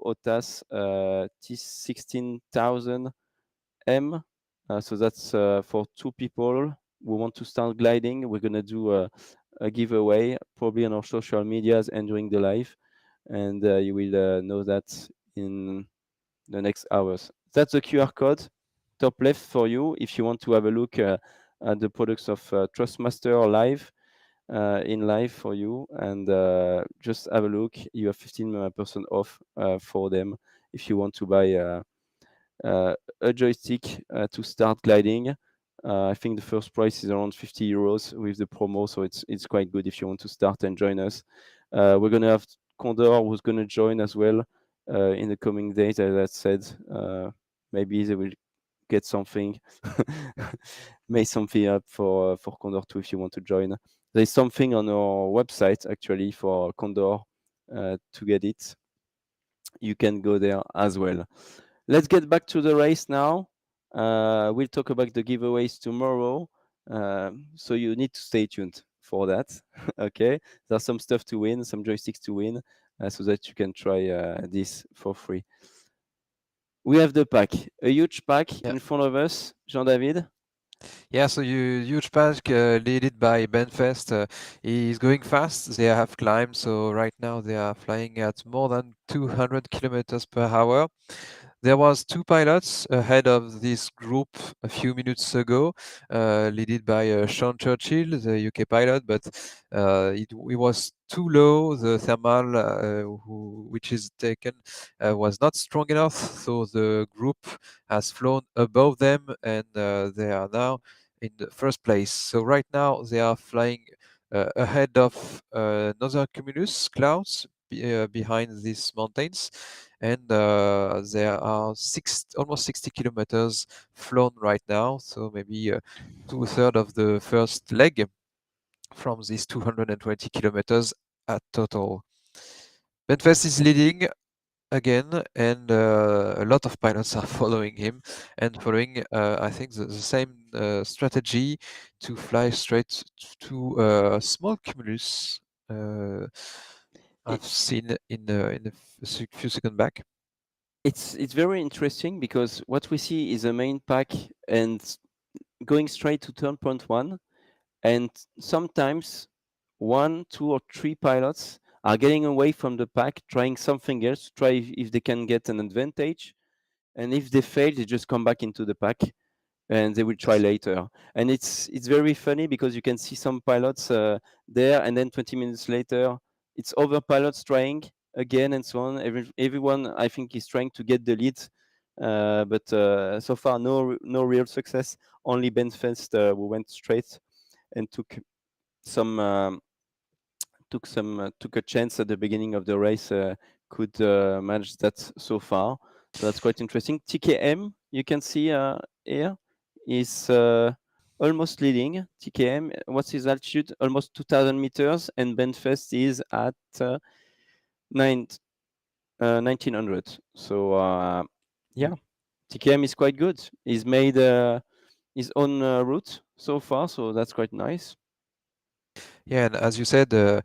OTAS T16000M. So that's for 2 people who want to start gliding. We're gonna do a giveaway probably on our social medias and during the live, and you will know that in the next hours. That's the QR code top left for you if you want to have a look at the products of Trustmaster live, in live for you, and just have a look. You have 15% off for them if you want to buy a joystick to start gliding. I think the first price is around 50 euros with the promo, so it's quite good if you want to start and join us. We're gonna have Condor who's gonna join as well in the coming days. As I said, maybe they will get something, make something up for Condor 2 if you want to join. There's something on our website actually for Condor to get it. You can go there as well. Let's get back to the race now. We'll talk about the giveaways tomorrow. So you need to stay tuned for that. Okay, there's some stuff to win, some joysticks to win, so that you can try this for free. We have the pack, a huge pack in front of us, Jean-David. Yeah, so huge pack led by Benfest is going fast. They have climbed, so right now they are flying at more than 200 kilometers per hour. There was two pilots ahead of this group a few minutes ago, led by Sean Churchill, the UK pilot, but it was too low. The thermal which is taken was not strong enough, so the group has flown above them, and they are now in the first place. So right now they are flying ahead of another cumulus clouds behind these mountains, and there are almost 60 kilometers flown right now, so maybe 2/3 of the first leg from these 220 kilometers at total. Benfest is leading again, and a lot of pilots are following him and following, I think, the same strategy to fly straight to a small cumulus I've seen in a few seconds back. It's very interesting because what we see is a main pack and going straight to turn point one, and sometimes one, two, or three pilots are getting away from the pack, trying something else, try if they can get an advantage, and if they fail, they just come back into the pack and they will try later. And it's very funny because you can see some pilots there, and then 20 minutes later, it's other pilots trying again, and so on. Everyone, I think, is trying to get the lead, but so far, no real success. Only Benfest who went straight and some took a chance at the beginning of the race, could manage that so far. So that's quite interesting. TKM, you can see here, is almost leading. TKM, what's his altitude? Almost 2,000 meters, and Benfest is at 1900. So yeah, TKM is quite good. He's made his own route so far, so that's quite nice. Yeah, and as you said,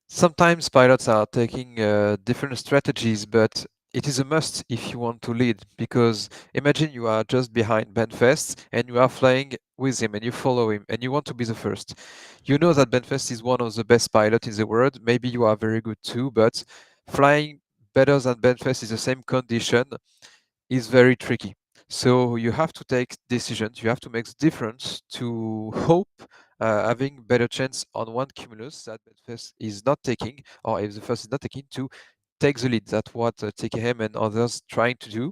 sometimes pilots are taking different strategies, but it is a must if you want to lead, because imagine you are just behind Benfest and you are flying with him and you follow him and you want to be the first. You know that Benfest is one of the best pilots in the world. Maybe you are very good too, but flying better than Benfest in the same condition is very tricky. So you have to take decisions. You have to make the difference to hope having better chance on one cumulus that Bedfast is not taking, or if the first is not taking, to take the lead. That's what TKM and others trying to do.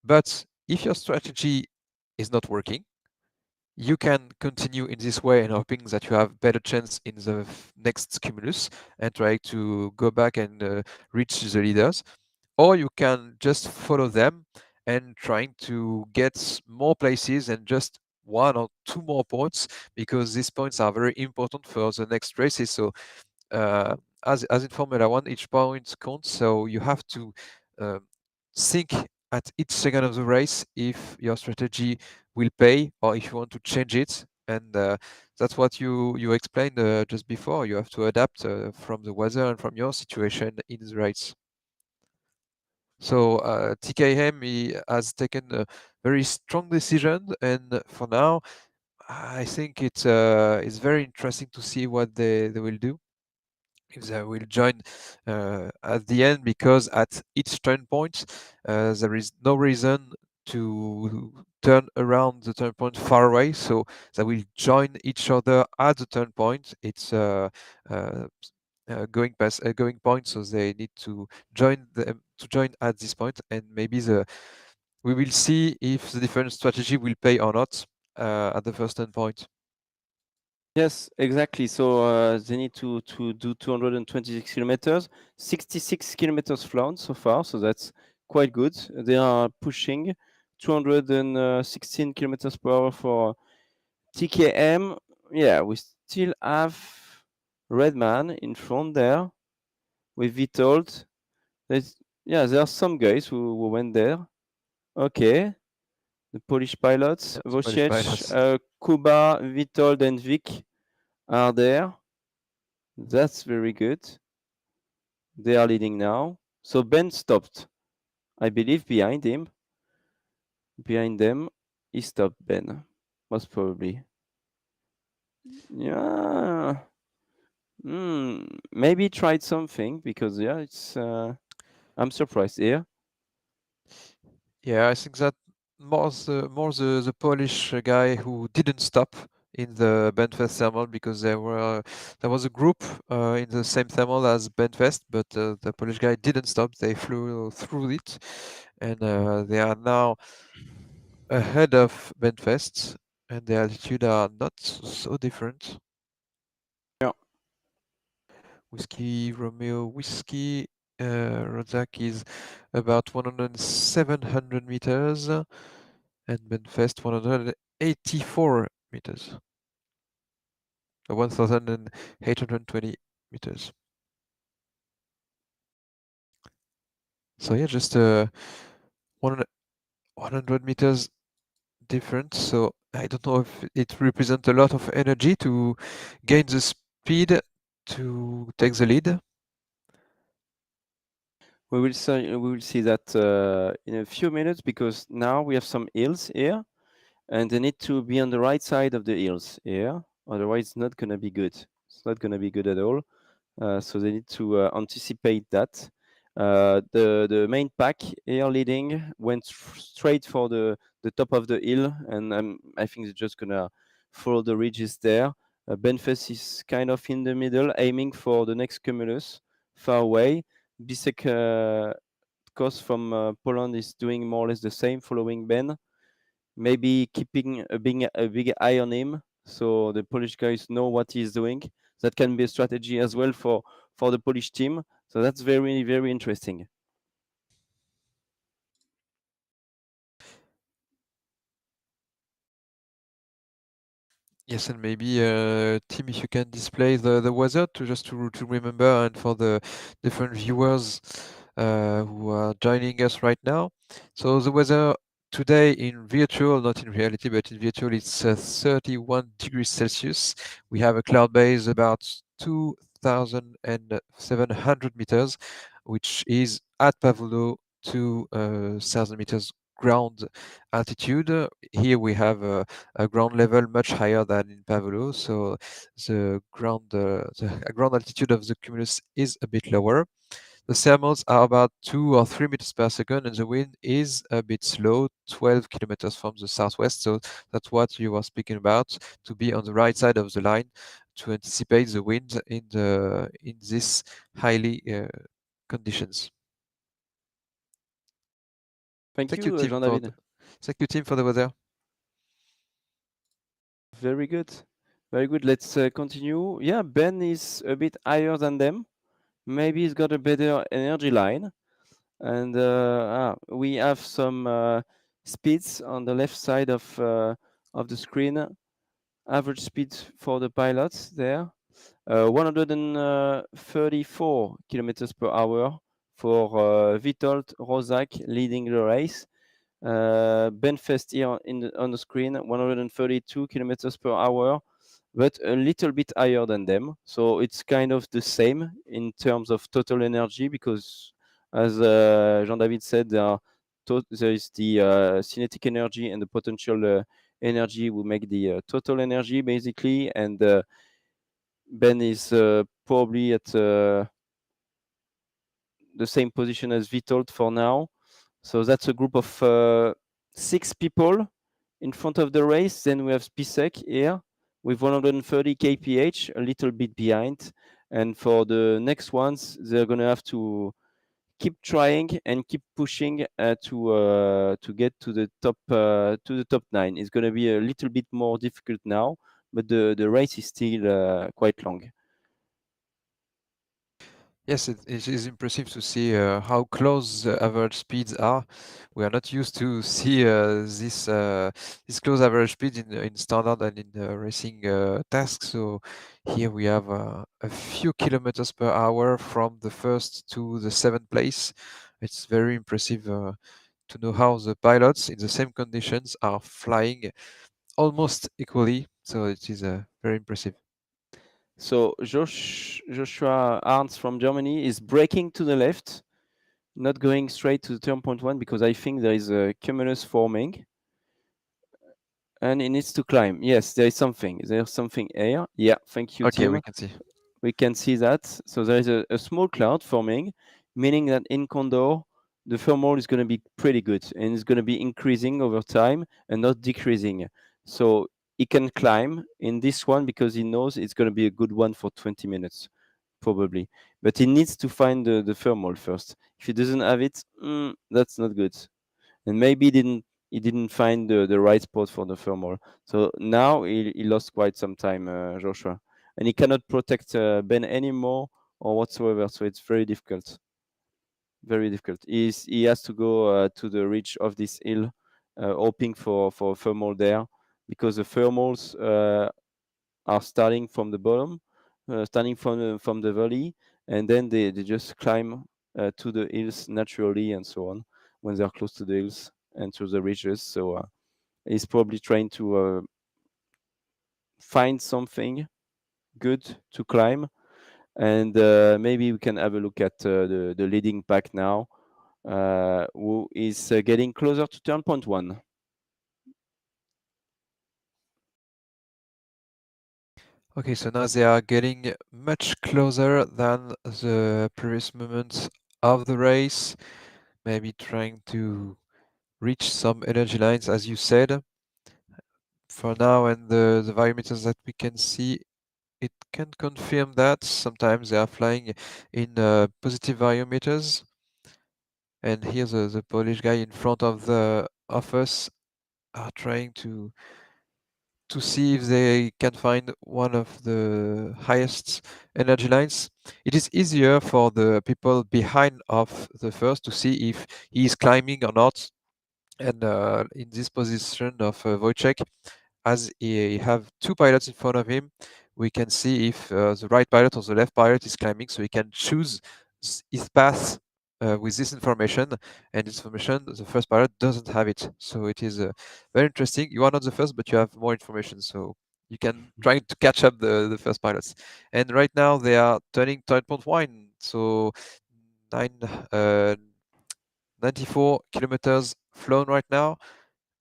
But if your strategy is not working, you can continue in this way and hoping that you have better chance in the next cumulus and try to go back and reach the leaders, or you can just follow them and trying to get more places and just one or two more points, because these points are very important for the next races. So uh, as in Formula One, each point counts. So you have to uh, think at each second of the race if your strategy will pay or if you want to change it. And that's what you explained just before. You have to adapt from the weather and from your situation in the race. So TKM has taken a very strong decision, and for now, I think it's very interesting to see what they will do, if they will join at the end, because at each turn point there is no reason to turn around the turn point far away, so they will join each other at the turn point. It's uh, going point, so they need to join at this point, and maybe we will see if the different strategy will pay or not at the first turn point. Yes, exactly. So they need to do 226 kilometers, 66 kilometers flown so far. So that's quite good. They are pushing 216 kilometers per hour for TKM. Yeah, we still have Redman in front there with Vitold. There are some guys who went there. Okay, the Polish pilots, Yeah, the Polish Wojciech, pilots. Kuba, Vitold, and Vic are there. That's very good. They are leading now. So Ben stopped, I believe, behind him. Behind them, he stopped Ben. most probably. Yeah. Maybe tried something because yeah, it's. I'm surprised. Yeah. Yeah, I think that more the Polish guy who didn't stop in the Benfest thermal because there was a group in the same thermal as Benfest, but the Polish guy didn't stop. They flew through it, and they are now ahead of Benfest, and the altitude are not so different. Yeah. Whiskey Romeo Whiskey. Rozak is about 700 meters, and Benfest 184 meters, 1,820 meters. So yeah, just 100 meters different. So I don't know if it represents a lot of energy to gain the speed to take the lead. We will see that in a few minutes because now we have some hills here, and they need to be on the right side of the hills here. Otherwise, it's not gonna be good. It's not gonna be good at all. So they need to anticipate that. The main pack here leading went straight for the top of the hill, and I think they're just gonna follow the ridges there. Benfest is kind of in the middle, aiming for the next cumulus far away. Bisek course from Poland is doing more or less the same, following Ben. Maybe keeping a big eye on him, so the Polish guys know what he's doing. That can be a strategy as well for the Polish team. So that's very, very interesting. Yes, and maybe Tim, if you can display the weather to remember, and for the different viewers who are joining us right now. So the weather today in virtual, not in reality, but in virtual, it's 31 degrees Celsius. We have a cloud base about 2,700 meters, which is at Pavullo 2,000 meters ground altitude. Here we have a ground level much higher than in Pavullo, so the ground altitude of the cumulus is a bit lower. The thermals are about 2 or 3 meters per second, and the wind is a bit slow, 12 kilometers from the southwest. So that's what you were speaking about, to be on the right side of the line to anticipate the wind in this highly conditions. Thank you, Tim, Jean-David. thank you, Tim, for the weather. Very good. Very good. Let's continue. Yeah, Ben is a bit higher than them. Maybe he's got a better energy line. And we have some speeds on the left side of the screen. Average speed for the pilots there. 134 kilometers per hour for Witold Rozak leading the race. Benfest here on the screen, 132 kilometers per hour, but a little bit higher than them. So it's kind of the same in terms of total energy because, as Jean-David said, there is the kinetic energy and the potential energy will make the total energy basically. And Ben is probably at the same position as Vitold for now. So that's a group of 6 people in front of the race. Then we have Spisek here with 130 kph, a little bit behind. And for the next ones, they're going to have to keep trying and keep pushing to get to the top 9. It's going to be a little bit more difficult now, but the race is still quite long. Yes, it is impressive to see how close the average speeds are. We are not used to see this close average speed in standard and in racing tasks. So here we have a few kilometers per hour from the first to the 7th place. It's very impressive to know how the pilots in the same conditions are flying almost equally. So it is very impressive. So Joshua Arns from Germany is braking to the left, not going straight to the turn point 1 because I think there is a cumulus forming. And it needs to climb. Yes, there is something. There's something here. Yeah, thank you, Okay, Tim. we can see. We can see that. So there is a small cloud forming, meaning that in Condor, the thermal is going to be pretty good and it's going to be increasing over time and not decreasing. So he can climb in this one because he knows it's going to be a good one for 20 minutes, probably. But he needs to find the thermal first. If he doesn't have it, that's not good. And maybe he didn't find the right spot for the thermal. So now he lost quite some time, Joshua, and he cannot protect Ben anymore or whatsoever. So it's very difficult, very difficult. He has to go to the ridge of this hill, hoping for thermal there, because the thermals are starting from the bottom, starting from the valley, and then they just climb to the hills naturally and so on when they are close to the hills and to the ridges. So he's probably trying to find something good to climb, and maybe we can have a look at the leading pack now, who is getting closer to turn point one. Okay, so now they are getting much closer than the previous moments of the race, maybe trying to reach some energy lines, as you said. For now, and the variometers that we can see, it can confirm that. Sometimes they are flying in positive variometers. And here's the Polish guy in front of us are trying to see if they can find one of the highest energy lines. It is easier for the people behind of the first to see if he is climbing or not. And in this position of Wojciech, as he have two pilots in front of him, we can see if the right pilot or the left pilot is climbing, so he can choose his path with this information. And this information, the first pilot doesn't have it. So it is very interesting. You are not the first, but you have more information. So you can try to catch up the first pilots. And right now they are turning 10.1. So 94 kilometers flown right now,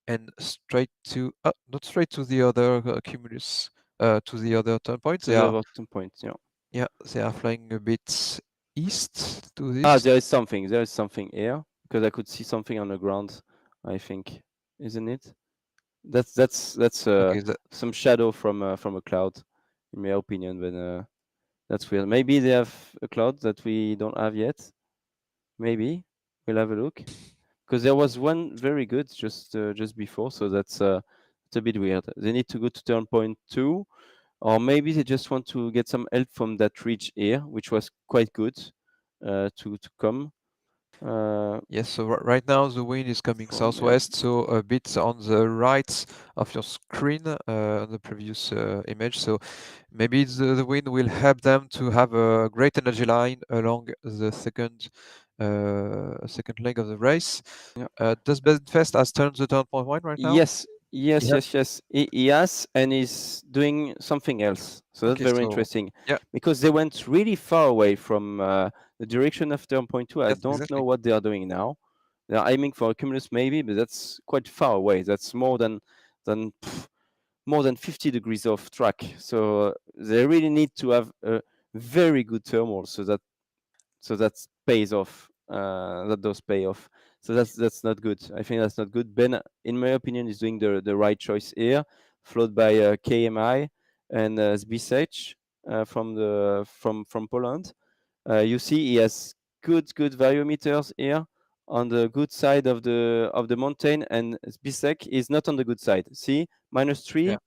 and straight to not straight to the other cumulus, to the other turn points. To the other 2 points, Yeah, they are flying a bit east to this. there is something. There is something here because I could see something on the ground. I think, isn't it? That's Okay, some shadow from a cloud, in my opinion. But that's weird. Maybe they have a cloud that we don't have yet. Maybe we'll have a look, because there was one very good just before. So that's it's a bit weird. They need to go to turn point 2, or maybe they just want to get some help from that ridge here, which was quite good to come. yes, so right now the wind is coming southwest, so a bit on the right of your screen on the previous image. So maybe the wind will help them to have a great energy line along the second leg of the race. Does Bedfest has turned the turn point 1 right now? Yes. He has, and he's doing something else. So that's Okay, very so interesting. yeah, Because they went really far away from the direction of turn point 2. I yes, don't exactly. know what they are doing now. They're aiming for a cumulus maybe, but that's quite far away. That's more than more than 50 degrees off track. So they really need to have a very good thermal so that pays off. That does pay off. So that's not good. I think that's not good. Ben, in my opinion, is doing the right choice here, followed by KMI and Zbisech from Poland. You see, he has good variometers here on the good side of the mountain, and Zbisek is not on the good side. See, -3,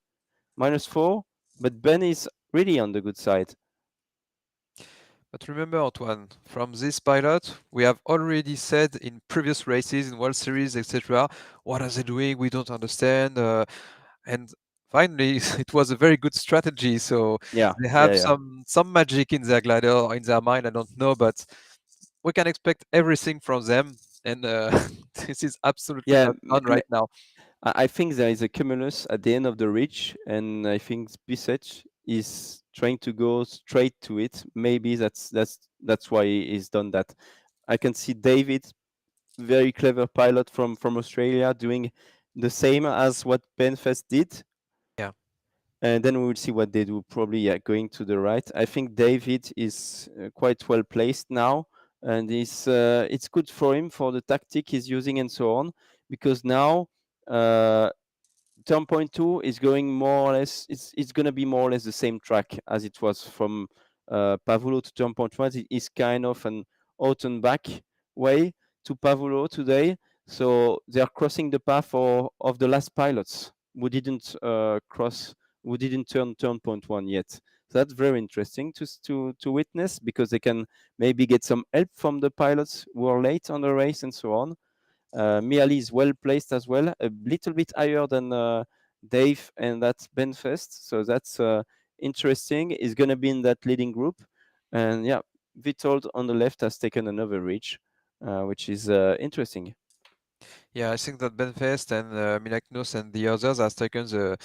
-4, but Ben is really on the good side. But remember, Antoine, from this pilot, we have already said in previous races, in World Series, etc., what are they doing? We don't understand. And finally, it was a very good strategy. So they have some magic in their glider or in their mind. I don't know, but we can expect everything from them. And this is absolutely not done right now. I think there is a cumulus at the end of the ridge, and I think Bisech is trying to go straight to it. Maybe that's why he's done that. I can see David, very clever pilot from Australia, doing the same as what Benfest did. Yeah. And then we will see what they do. Probably going to the right. I think David is quite well placed now, and it's good for him for the tactic he's using and so on, because now turn point 2 is going more or less. It's going to be more or less the same track as it was from Pavullo to turn point 1. It is kind of an out and back way to Pavullo today. So they are crossing the path of the last pilots who didn't who didn't turn point 1 yet. So that's very interesting to witness, because they can maybe get some help from the pilots who are late on the race and so on. Miali is well placed as well, a little bit higher than Dave and that's Benfest. So that's interesting. He's going to be in that leading group. And yeah, Vitold on the left has taken another reach, which is interesting. Yeah, I think that Benfest and Milaknos and the others has taken the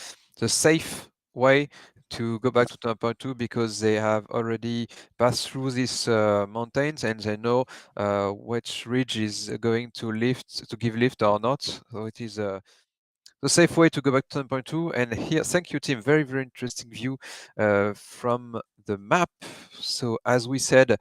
safe way to go back to 10.2, because they have already passed through these mountains and they know which ridge is going to give lift or not. So it is the safe way to go back to 10.2. And here, thank you, Tim. Very, very interesting view from the map. So as we said,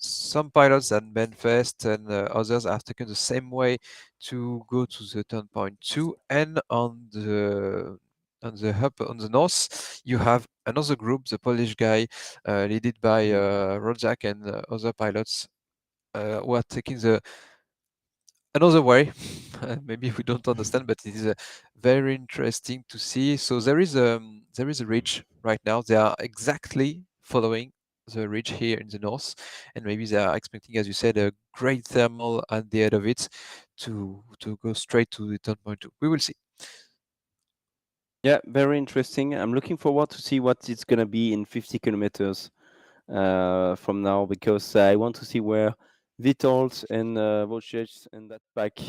some pilots at Benfest and others have taken the same way to go to the 10.2, and on the hub on the north, you have another group, the Polish guy, led by Rodzak and other pilots, who are taking another way. Maybe we don't understand, but it is very interesting to see. So there is a ridge right now. They are exactly following the ridge here in the north, and maybe they are expecting, as you said, a great thermal at the end of it to go straight to the 10.2. We will see. Yeah, very interesting. I'm looking forward to see what it's going to be in 50 kilometers from now, because I want to see where Vitold and Wojciech and that pack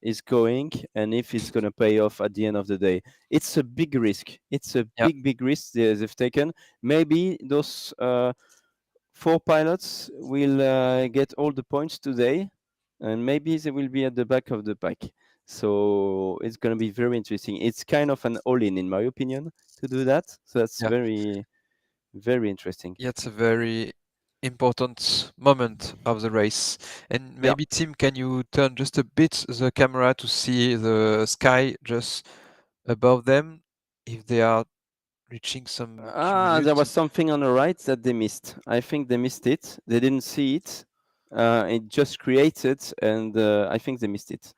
is going, and if it's going to pay off at the end of the day. It's a big risk. It's a Yeah. big risk they've taken. Maybe those 4 pilots will get all the points today, and maybe they will be at the back of the pack. So it's going to be very interesting. It's kind of an all-in, in my opinion, to do that. So that's very, very interesting. Yeah, it's a very important moment of the race. And maybe, Tim, can you turn just a bit the camera to see the sky just above them, if they are reaching some cumulus? There was something on the right that they missed. I think they missed it. They didn't see it. It just created, and I think they missed it.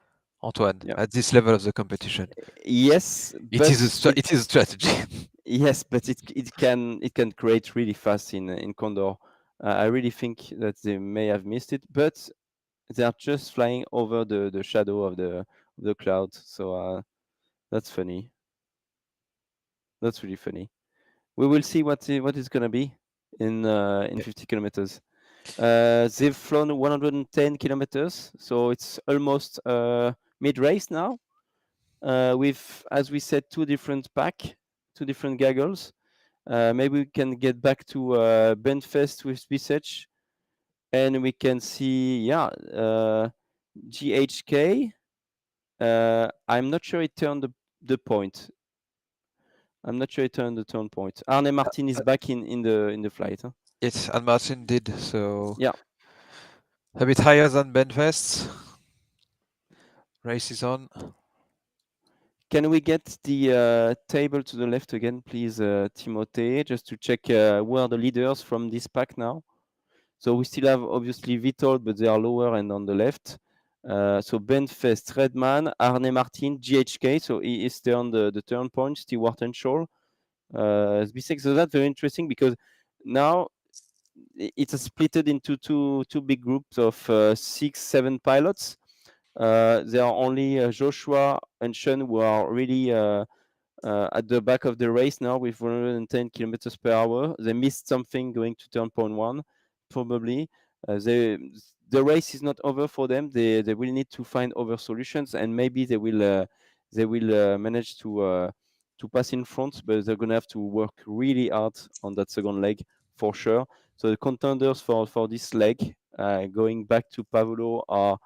Antoine, Yeah. at this level of the competition. Yes, It but is a strategy. yes, but it can create really fast in Condor. I really think that they may have missed it, but they are just flying over the shadow of the cloud. So that's funny. That's really funny. We will see what is gonna be in 50 kilometers. They've flown 110 kilometers, so it's almost mid-race now. With, as we said, two different goggles. Maybe we can get back to Benfest with Bisech, and we can see, GHK. I'm not sure it turned the point. I'm not sure it turned the turn point. Arne Martin is back in the flight. Huh? Yes, and Martin did, so Yeah. a bit higher than Benfest. Race is on. Can we get the table to the left again, please, Timothée, just to check who are the leaders from this pack now? So we still have obviously Vitold, but they are lower and on the left. So Benfest, Redman, Arne Martin, GHK. So he is turned the turn point, Stewart and Scholl. So that's very interesting, because now it's splitted into two big groups of 6-7 pilots. There are only Joshua and Sean who are really at the back of the race now with 110 kilometers per hour. They missed something going to turn point 1, probably. The race is not over for them. They will need to find other solutions, and maybe they will manage to pass in front, but they're gonna have to work really hard on that second leg for sure. So the contenders for this leg, going back to Pavullo, are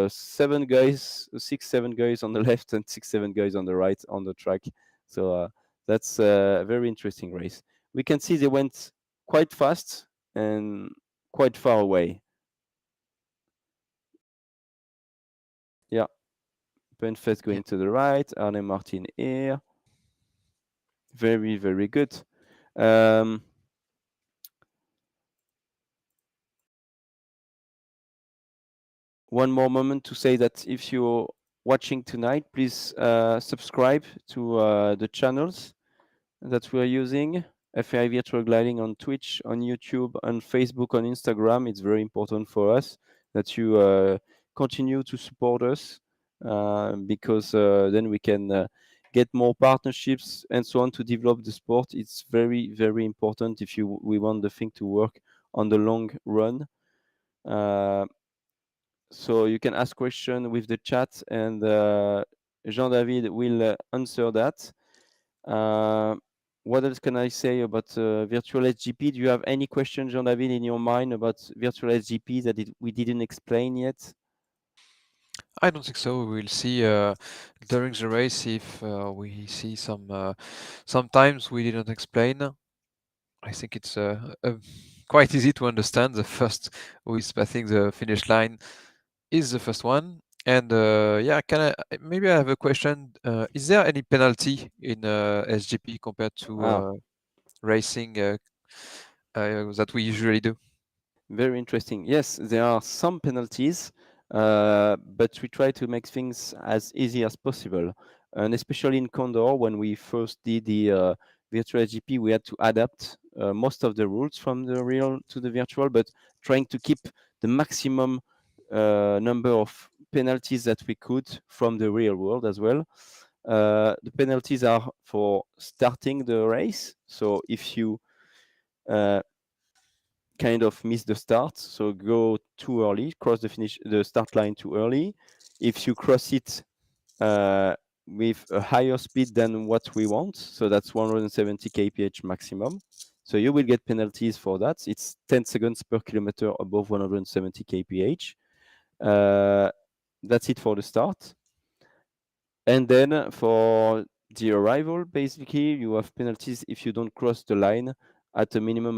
seven guys, 6, 7 guys on the left and 6, 7 guys on the right on the track. So that's a very interesting race. We can see they went quite fast and quite far away. Yeah, Penfest going to the right, Arne Martin here. Very, very good. One more moment to say that if you're watching tonight, please subscribe to the channels that we're using. FAI Virtual Gliding on Twitch, on YouTube, on Facebook, on Instagram. It's very important for us that you continue to support us because then we can get more partnerships and so on to develop the sport. It's very, very important if we want the thing to work on the long run. So you can ask questions with the chat and Jean-David will answer that. What else can I say about virtual SGP? Do you have any questions, Jean-David, in your mind about virtual SGP that we didn't explain yet? I don't think so. We will see during the race if we see sometimes we didn't explain. I think it's quite easy to understand. The first who is passing the finish line is the first one. And yeah, maybe I have a question. Is there any penalty in SGP compared to racing that we usually do? Very interesting. Yes, there are some penalties, but we try to make things as easy as possible. And especially in Condor, when we first did the virtual SGP, we had to adapt most of the rules from the real to the virtual, but trying to keep the maximum number of penalties that we could from the real world as well. The penalties are for starting the race. So if you kind of miss the start, so go too early, cross the start line too early. If you cross it with a higher speed than what we want, so that's 170 kph maximum. So you will get penalties for that. It's 10 seconds per kilometer above 170 kph. That's it for the start. And then for the arrival, basically, you have penalties if you don't cross the line at a minimum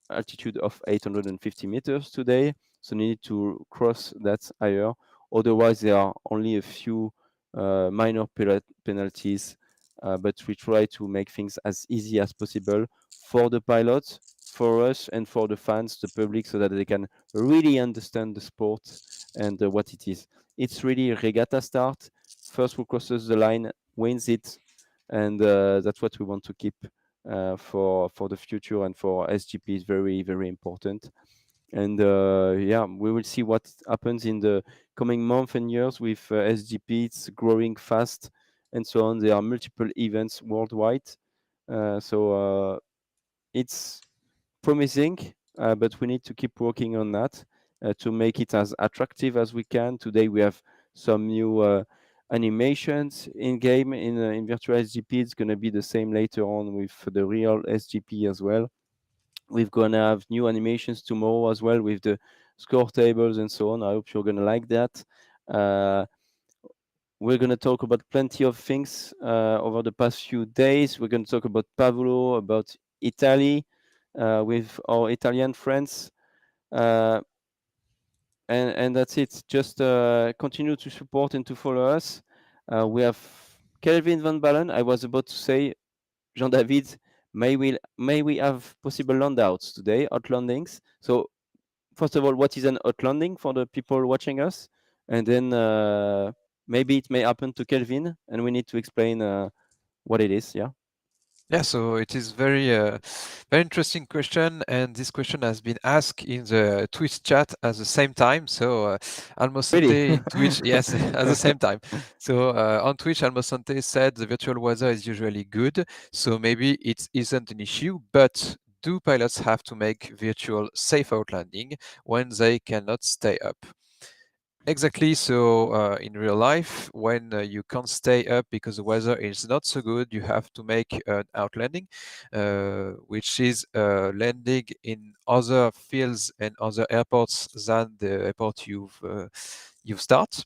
altitude of 850 meters today. So you need to cross that higher. Otherwise, there are only a few minor penalties, but we try to make things as easy as possible for the pilots, for us, and for the fans, the public, so that they can really understand the sport and what it is. It's really a regatta start. First who crosses the line wins it, and that's what we want to keep for the future, and for SGP is very, very important. And yeah, we will see what happens in the coming months and years with SGP. It's growing fast and so on. There are multiple events worldwide, so it's promising, but we need to keep working on that to make it as attractive as we can. Today we have some new animations in game in virtual SGP. It's going to be the same later on with the real SGP as well. We're going to have new animations tomorrow as well with the score tables and so on. I hope you're going to like that. We're going to talk about plenty of things over the past few days. We're going to talk about Pavullo, about Italy, with our Italian friends. And that's it. Just continue to support and to follow us. We have Kelvin Van Balen. I was about to say, Jean-David, may we have possible landouts today, outlandings. So first of all, what is an outlanding for the people watching us? And then maybe it may happen to Kelvin, and we need to explain what it is. Yeah. Yeah, so it is very interesting question, and this question has been asked in the Twitch chat at the same time. So Almosante Really? in Twitch, yes, at the same time. So on Twitch, Almosante said the virtual weather is usually good, so maybe it isn't an issue. But do pilots have to make virtual safe outlanding when they cannot stay up? Exactly. So in real life, when you can't stay up because the weather is not so good, you have to make an outlanding, which is landing in other fields and other airports than the airport you start.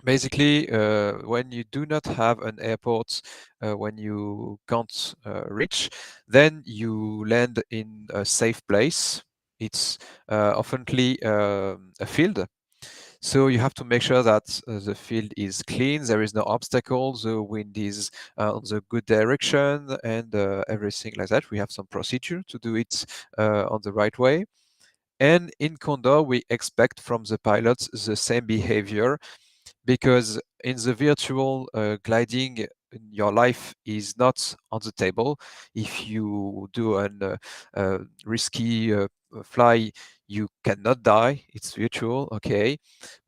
Basically, when you do not have an airport, when you can't reach, then you land in a safe place. It's oftenly a field. So you have to make sure that the field is clean, there is no obstacles, the wind is on the good direction, and everything like that. We have some procedure to do it on the right way. And in Condor, we expect from the pilots the same behavior, because in the virtual gliding, your life is not on the table. If you do a risky fly, you cannot die. It's virtual, okay,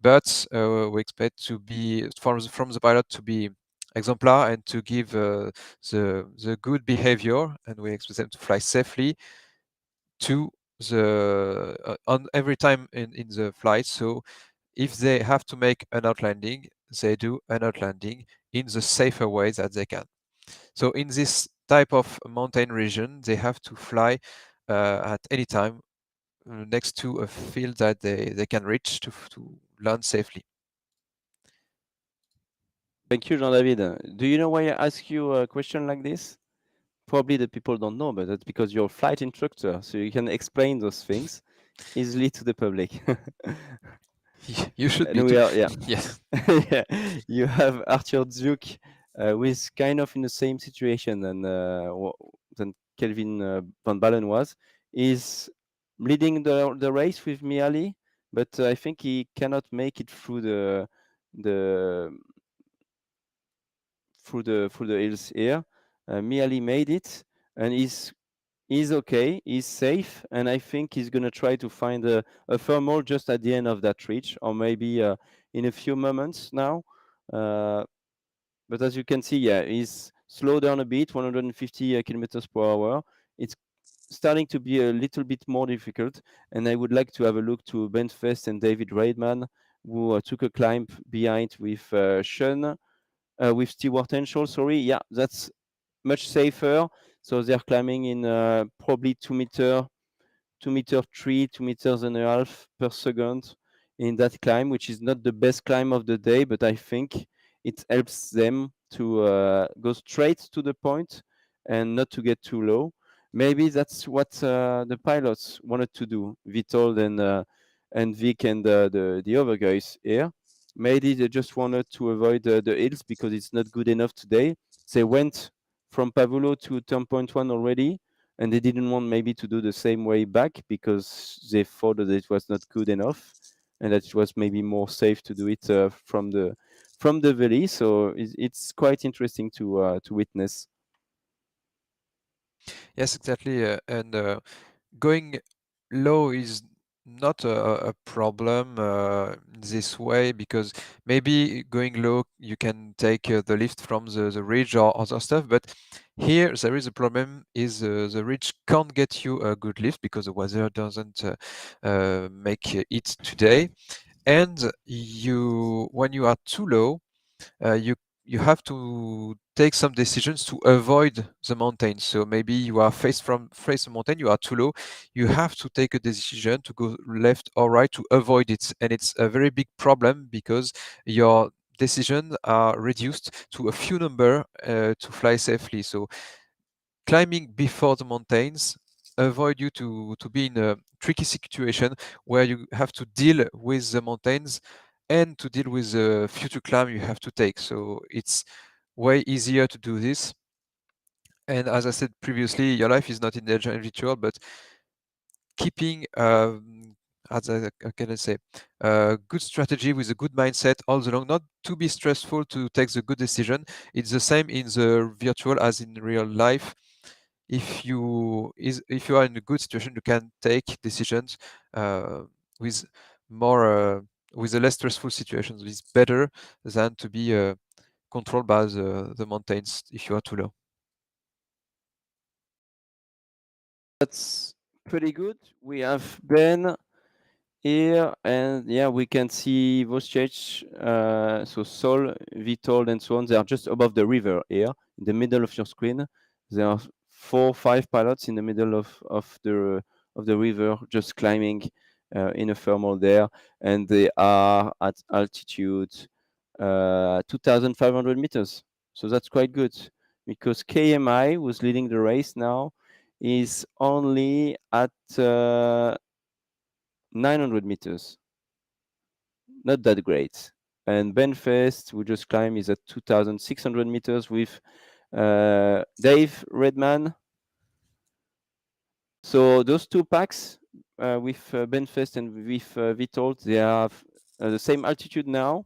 but we expect to be from the pilot to be exemplar and to give the good behavior, and we expect them to fly safely to the on every time in the flight. So if they have to make an outlanding, they do an outlanding in the safer way that they can. So in this type of mountain region, they have to fly at any time next to a field that they can reach to land safely. Thank you, Jean-David. Do you know why I ask you a question like this? Probably the people don't know, but that's because you're a flight instructor, so you can explain those things easily to the public. You should be. And we are, yeah. Yes. Yeah. You have Arthur Duke, who is kind of in the same situation than Kelvin Van Balen was. He's leading the race with Miali, but I think he cannot make it through the hills here. Miali made it, and he's okay, he's safe, and I think he's gonna try to find a thermal just at the end of that reach, or maybe in a few moments now. But as you can see, yeah, he's slowed down a bit, 150 kilometers per hour. It's starting to be a little bit more difficult, and I would like to have a look to Ben Fest and David Reitman, who took a climb behind with Sean, with Stewart Henshaw. Sorry, yeah, that's much safer. So they're climbing in probably 2 meter, 2 meters 3, 2.5 meters per second in that climb, which is not the best climb of the day, but I think it helps them to go straight to the point and not to get too low. Maybe that's what the pilots wanted to do, Vitold and Vic and the other guys here. Maybe they just wanted to avoid the hills because it's not good enough today. They went from Pavullo to turn point 1 already, and they didn't want maybe to do the same way back because they thought that it was not good enough and that it was maybe more safe to do it from the valley. So it's quite interesting to witness. Yes, exactly. And going low is not a problem this way, because maybe going low you can take the lift from the ridge or other stuff, but here there is a problem, is the ridge can't get you a good lift because the weather doesn't make it today, and when you are too low, you have to take some decisions to avoid the mountain. So maybe you are face the mountain, you are too low, you have to take a decision to go left or right to avoid it, and it's a very big problem because your decisions are reduced to a few number to fly safely. So climbing before the mountains avoid you to be in a tricky situation where you have to deal with the mountains and to deal with the future climb you have to take. So it's way easier to do this. And as I said previously, your life is not in danger in virtual, but keeping as how can I say, a good strategy with a good mindset all along, not to be stressful to take the good decision. It's the same in the virtual as in real life. If you are in a good situation, you can take decisions with more with a less stressful situations. It's better than to be controlled by the mountains if you are too low. That's pretty good. We have Ben here, and yeah, we can see Voschech, so Sol, Vitold, and so on. They are just above the river here, in the middle of your screen. There are 4 or 5 pilots in the middle of the river, just climbing in a thermal there, and they are at altitude 2,500 meters. So that's quite good, because KMI, who's leading the race now, is only at 900 meters. Not that great. And Benfest, we just climbed, is at 2,600 meters with Dave Redman. So those two packs with Benfest and with Vitold, they have the same altitude now.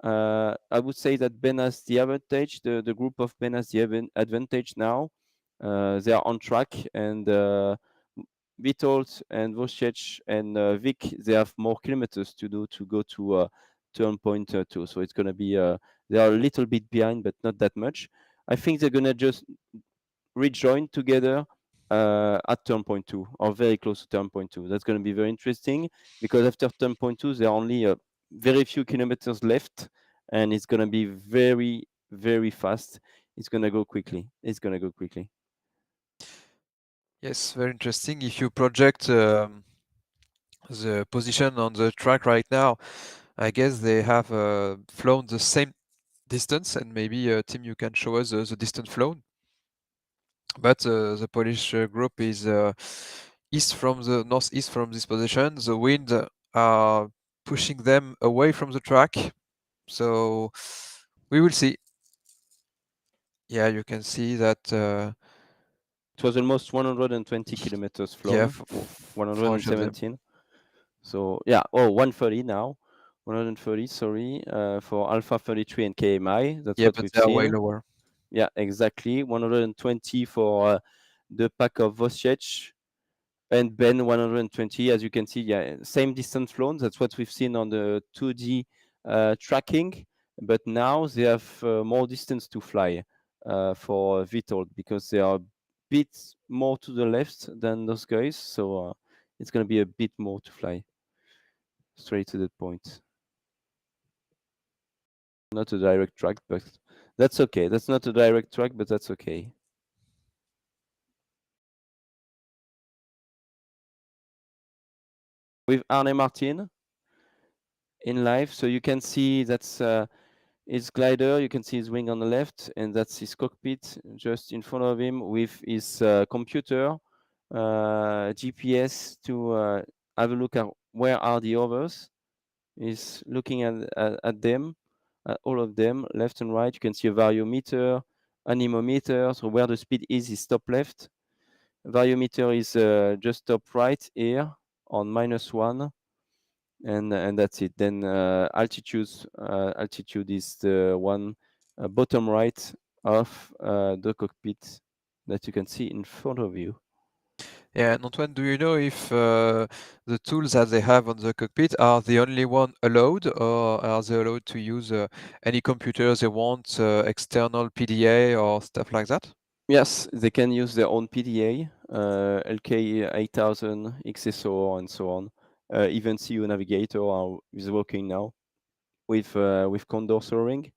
I would say that Ben has the advantage. The group of Ben has the advantage now. They are on track, and Vitold and Vosjec and Vic, they have more kilometers to do to go to turn point 2. So it's going to be, they are a little bit behind, but not that much. I think they're going to just rejoin together at turn point 2, or very close to turn point 2. That's going to be very interesting, because after turn point 2, there are only very few kilometers left, and it's going to be very, very fast. It's going to go quickly. It's going to go quickly. Yes, very interesting. If you project the position on the track right now, I guess they have flown the same distance, and maybe Tim, you can show us the distance flown. But the Polish group is northeast from this position. The wind are pushing them away from the track, so we will see. Yeah, you can see that it was almost 120 kilometers flown. Yeah, 117. So yeah, 130 now. 130, sorry, for Alpha 33 and KMI. That's what we've seen. Way lower. Yeah, exactly. 120 for the pack of Vosjec, and Ben 120. As you can see, yeah, same distance flown. That's what we've seen on the 2D tracking. But now they have more distance to fly for Vitold, because they are a bit more to the left than those guys. So it's going to be a bit more to fly straight to the point. Not a direct track, but that's okay. That's not a direct track, but that's okay. With Arne Martin in live, so you can see that's his glider. You can see his wing on the left, and that's his cockpit just in front of him, with his computer, GPS, to have a look at where are the others. He's looking at them, all of them, left and right. You can see a variometer, anemometer, so where the speed is top left. Variometer is just top right here on -1, and that's it. Then altitude is the one bottom right of the cockpit that you can see in front of you. Yeah, and Antoine, do you know if the tools that they have on the cockpit are the only one allowed, or are they allowed to use any computers they want, external PDA or stuff like that? Yes, they can use their own PDA, LK8000, XSO, and so on. Even CU Navigator is working now with Condor soaring.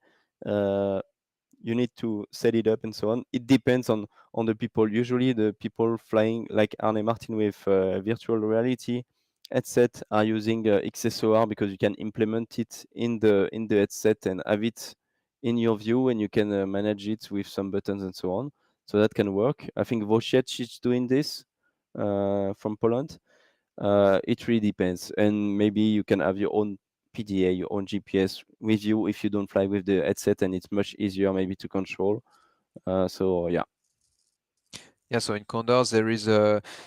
You need to set it up and so on. It depends on the people. Usually the people flying like Arne Martin with virtual reality headset are using XSOR, because you can implement it in the headset and have it in your view, and you can manage it with some buttons and so on. So that can work. I think Wojciech is doing this from Poland. It really depends, and maybe you can have your own PDA, your own GPS with you if you don't fly with the headset, and it's much easier maybe to control. So yeah. Yeah, so in Condors there is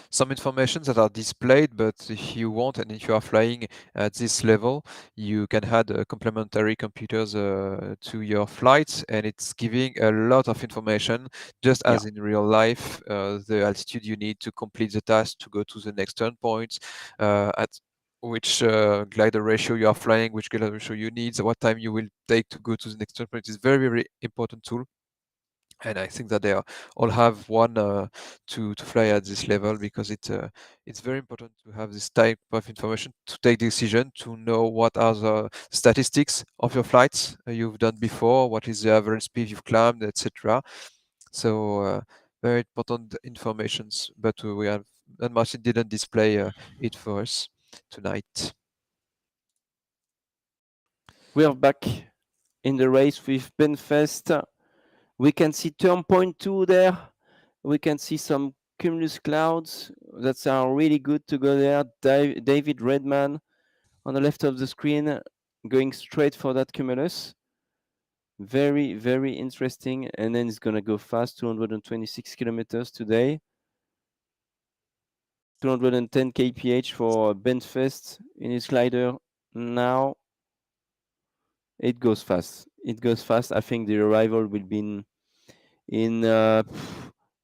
some information that are displayed, but if you want, and if you are flying at this level, you can add complementary computers to your flights, and it's giving a lot of information, just as in real life, the altitude you need to complete the task to go to the next turn point, at which glider ratio you are flying, which glider ratio you need, what time you will take to go to the next turn point. Is very, very important tool. And I think that they all have one to fly at this level, because it's very important to have this type of information to take decision, to know what are the statistics of your flights you've done before, what is the average speed you've climbed, etc. So very important informations, but we have, and Martin didn't display it for us. tonight. We are back in the race with Benfest. We can see turn point 2 there. We can see some cumulus clouds that are really good to go there. David Redman on the left of the screen going straight for that cumulus. Very, very interesting. And then it's going to go fast, 226 kilometers today. 210 kph for Benfest in his glider now. It goes fast. It goes fast. I think the arrival will be in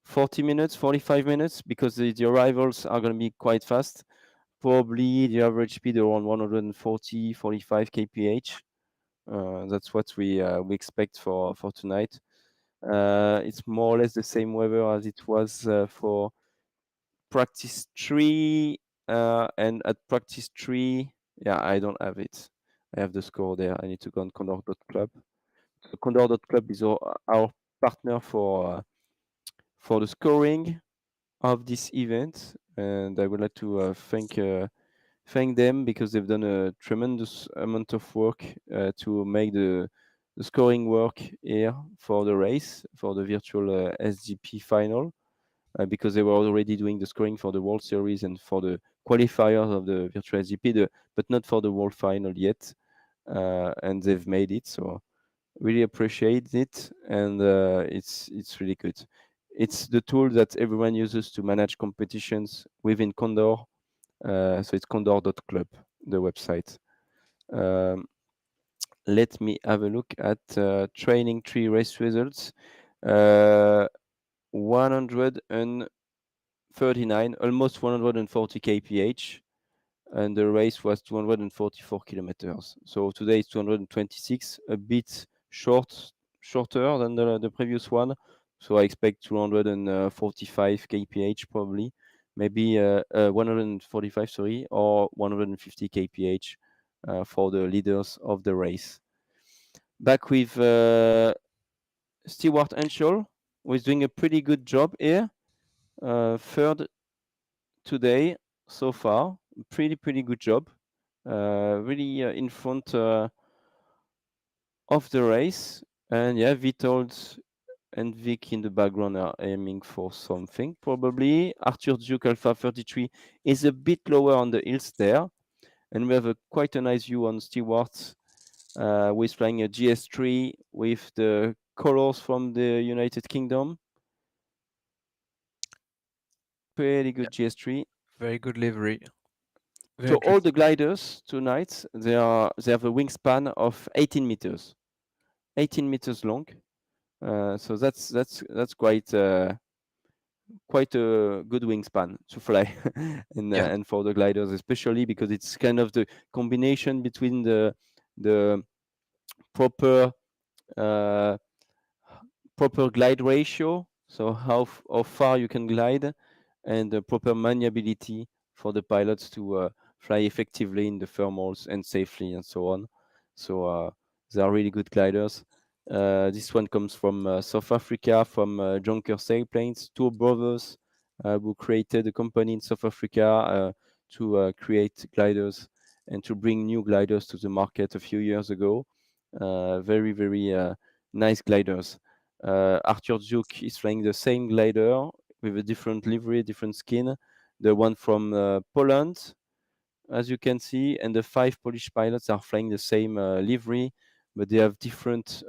40 minutes, 45 minutes, because the arrivals are going to be quite fast. Probably the average speed around 140, 45 kph. That's what we expect for tonight. It's more or less the same weather as it was for practice 3, and at practice 3, yeah, I don't have it. I have the score there. I need to go on condor.club. Condor.club is our partner for the scoring of this event, and I would like to thank them because they've done a tremendous amount of work to make the scoring work here for the race, for the virtual SGP final, because they were already doing the scoring for the World Series and for the qualifiers of the virtual SGP, but not for the World Final yet, and they've made it. So really appreciate it, and it's really good. It's the tool that everyone uses to manage competitions within Condor. So it's condor.club, the website. Let me have a look at training 3 race results. 139, almost 140 kph, and the race was 244 kilometers. So today it's 226, a bit shorter than the previous one. So I expect 245 kph probably, maybe 145, sorry, or 150 kph for the leaders of the race. Back with Stewart Henschel, who is doing a pretty good job here. Third today so far, pretty good job. Really in front of the race, and yeah, Vitold and Vic in the background are aiming for something probably. Arthur Duke Alpha 33 is a bit lower on the hills there, and we have quite a nice view on Stewart, who is flying a GS3 with the colors from the United Kingdom. Pretty good GS3. Very good livery. So all the gliders tonight, they have a wingspan of 18 meters, 18 meters long. So that's quite a good wingspan to fly, and for the gliders especially, because it's kind of the combination between the proper glide ratio, so how far you can glide, and the proper maneuverability for the pilots to fly effectively in the thermals and safely and so on. So they are really good gliders. This one comes from South Africa, from Jonker Sailplanes, two brothers who created a company in South Africa to create gliders and to bring new gliders to the market a few years ago. Very nice gliders. Arthur Duke is flying the same glider with a different livery, different skin. The one from Poland, as you can see, and the 5 Polish pilots are flying the same livery, but they have different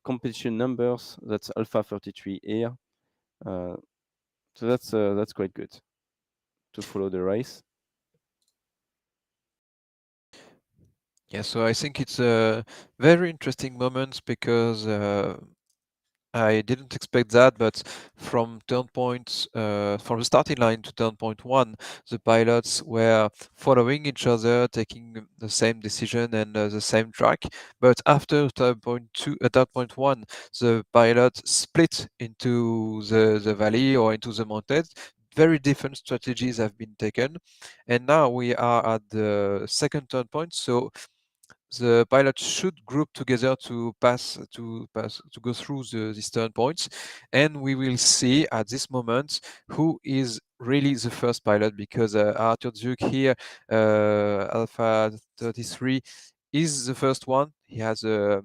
competition numbers. That's Alpha 33 here. So that's quite good to follow the race. Yeah, so I think it's a very interesting moment because I didn't expect that, but from turn points, from the starting line to turn point 1, the pilots were following each other, taking the same decision and the same track. But after turn point 2, turn point 1, the pilots split into the valley or into the mountains. Very different strategies have been taken, and now we are at the second turn point. So the pilots should group together to go through these turn points, and we will see at this moment who is really the first pilot, because Arthur Duke here, Alpha 33, is the first one. He has the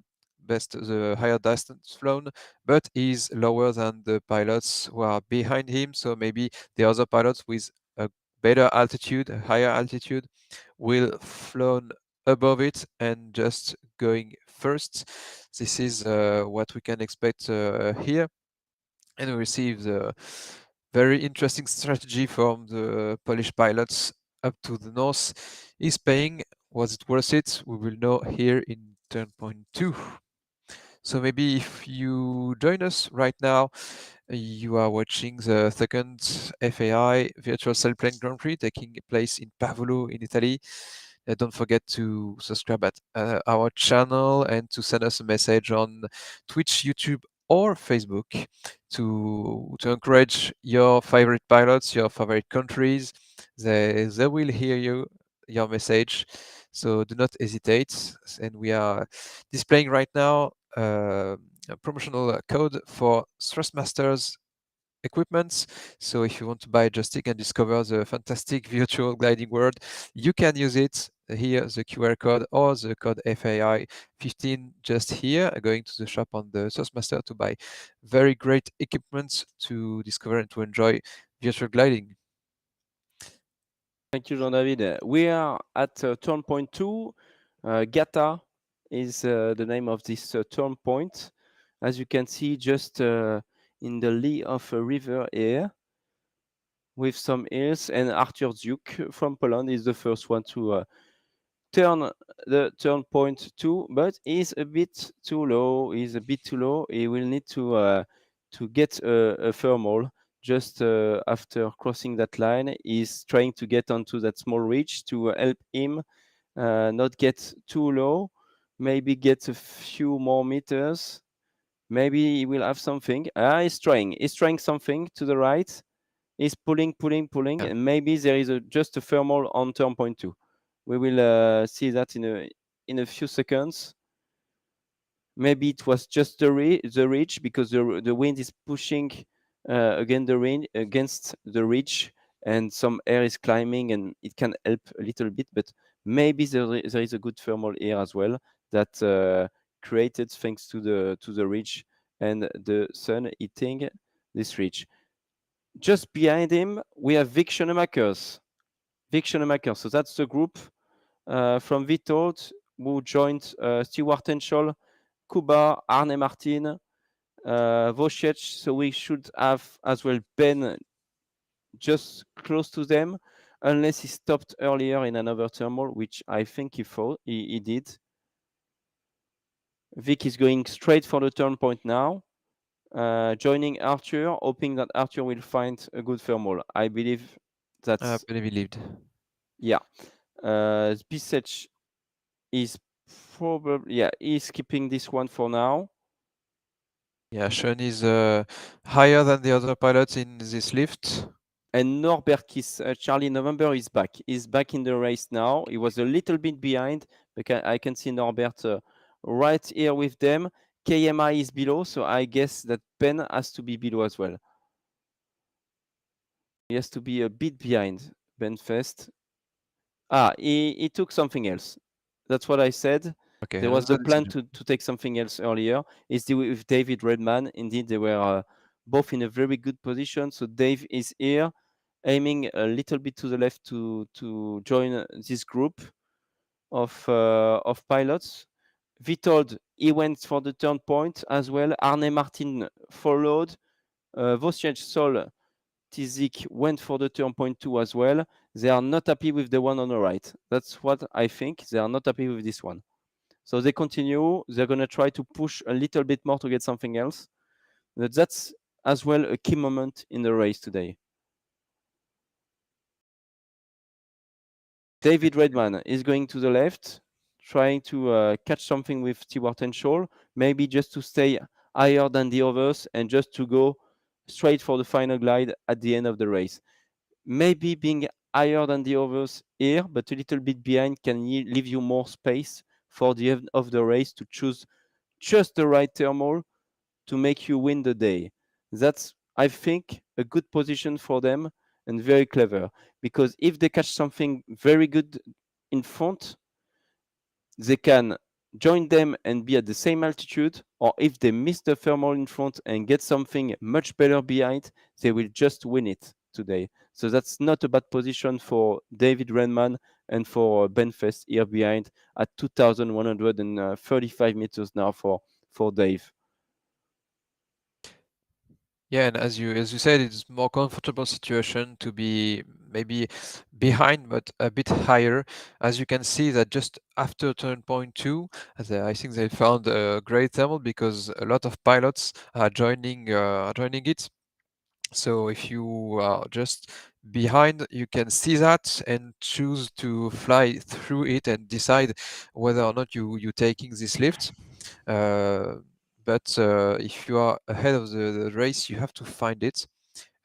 higher distance flown, but is lower than the pilots who are behind him. So maybe the other pilots with a better altitude, a higher altitude, will flown above it and just going first. This is what we can expect here. And we receive the very interesting strategy from the Polish pilots up to the north. Is paying. Was it worth it? We will know here in turn point 2. So maybe if you join us right now, you are watching the second FAI Virtual Sailplane Grand Prix taking place in Pavullo in Italy. Don't forget to subscribe at our channel and to send us a message on Twitch, YouTube, or Facebook to encourage your favorite pilots, your favorite countries. They will hear your message, so do not hesitate. And we are displaying right now a promotional code for Thrustmasters equipments. So if you want to buy a joystick and discover the fantastic virtual gliding world, you can use it here, the QR code or the code FAI 15 just here, going to the shop on the Thrustmaster to buy very great equipment to discover and to enjoy virtual gliding. Thank you, Jean-David. We are at turn point 2. Gata is the name of this turn point. As you can see, just in the lee of a river here, with some hills, and Arthur Duke from Poland is the first one to turn the turn point 2, but he's a bit too low. He will need to get a thermal just after crossing that line. He's trying to get onto that small ridge to help him not get too low, maybe get a few more meters. Maybe he will have something. He's trying something to the right. He's pulling, Yeah. and maybe there is just a thermal on turn point 2. We will see that in a few seconds. Maybe it was just the ridge, because the wind is pushing against the ridge, and some air is climbing, and it can help a little bit. But maybe there is a good thermal here as well that created thanks to the ridge and the sun hitting this ridge. Just behind him, we have Vic Schoenemakers. So that's the group from Vitold who joined Stewart Henschel, Kuba, Arne Martin, Wojciech. So we should have as well Ben just close to them, unless he stopped earlier in another thermal, which I think he did. Vic is going straight for the turn point now. Joining Arthur, hoping that Arthur will find a good thermal. I believe that's... believed. Yeah. Bisech is probably... he's keeping this one for now. Yeah, Sean is higher than the other pilots in this lift. And Norbert Charlie November is back. He's back in the race now. He was a little bit behind, but I can see Norbert right here with them. KMI is below, so I guess that Ben has to be below as well. He has to be a bit behind Ben Fest. He took something else. That's what I said. Okay, there was the plan to take something else earlier. It's with David Redman. Indeed, they were both in a very good position. So Dave is here, aiming a little bit to the left to join this group of pilots. Vitold, he went for the turn point as well. Arne Martin followed. Wojciech Sol Tizik went for the turn point 2 as well. They are not happy with the one on the right. That's what I think. They are not happy with this one. So they continue. They're going to try to push a little bit more to get something else. But that's as well a key moment in the race today. David Redman is going to the left, trying to catch something with Stewart Henschel, maybe just to stay higher than the others and just to go straight for the final glide at the end of the race. Maybe being higher than the others here, but a little bit behind can leave you more space for the end of the race to choose just the right thermal to make you win the day. That's, I think, a good position for them and very clever, because if they catch something very good in front, they can join them and be at the same altitude, or if they miss the thermal in front and get something much better behind, they will just win it today. So that's not a bad position for David Renman and for Benfest here behind at 2,135 meters now for Dave. Yeah, and as you said, it's more comfortable situation to be maybe behind, but a bit higher. As you can see that just after turn point 2, I think they found a great thermal because a lot of pilots are joining it. So if you are just behind, you can see that and choose to fly through it and decide whether or not you're taking this lift. But if you are ahead of the race, you have to find it.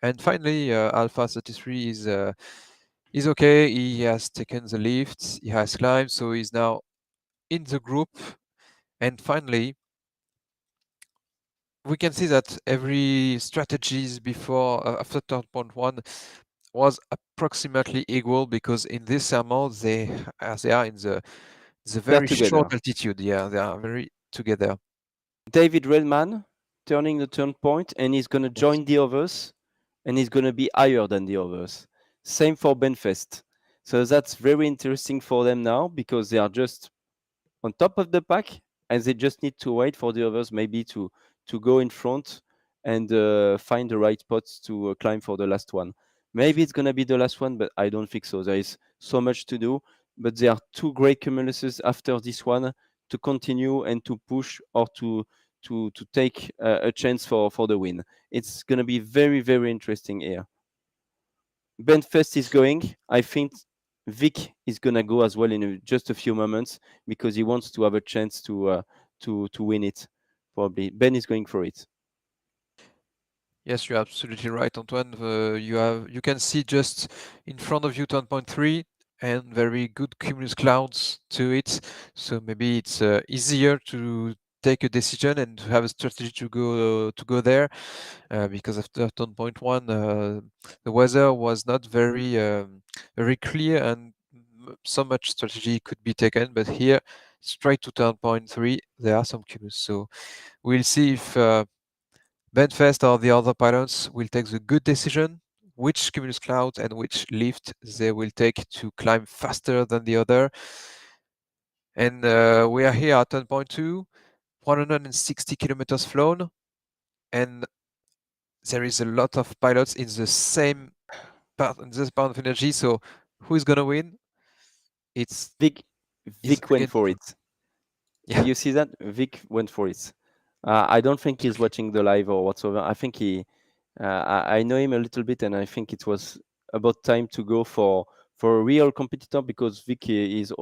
And finally, Alpha 33 is okay. He has taken the lift. He has climbed, so he's now in the group. And finally, we can see that every strategies before after turn point 1 was approximately equal, because in this thermal they are in the very short altitude. Yeah, they are very together. David Redman turning the turn point, and he's going to join the others, and he's going to be higher than the others. Same for Benfest. So that's very interesting for them now, because they are just on top of the pack, and they just need to wait for the others maybe to go in front and find the right spots to climb for the last one. Maybe it's going to be the last one, but I don't think so. There is so much to do, but there are two great cumuluses after this one to continue and to push, or to take a chance for the win. It's going to be very, very interesting here. Benfest is going. I think Vic is gonna go as well in just a few moments, because he wants to have a chance to win it. Probably Ben is going for it. Yes, you're absolutely right, Antoine. You can see just in front of you turn point 3 and very good cumulus clouds to it. So maybe it's easier to take a decision and to have a strategy to go there, because after turn point 1 the weather was not very clear, and so much strategy could be taken. But here, straight to turn point 3, there are some cumulus. So we'll see if Benfest or the other pilots will take the good decision, which cumulus cloud and which lift they will take to climb faster than the other. And we are here at turn point 2, 160 kilometers flown, and there is a lot of pilots in the same part, in this part of energy. So who is gonna win? It's Vic went for it. Yeah. You see that? Vic went for it. I don't think he's watching the live or whatsoever. I think I know him a little bit, and I think it was about time to go for a real competitor, because Vic is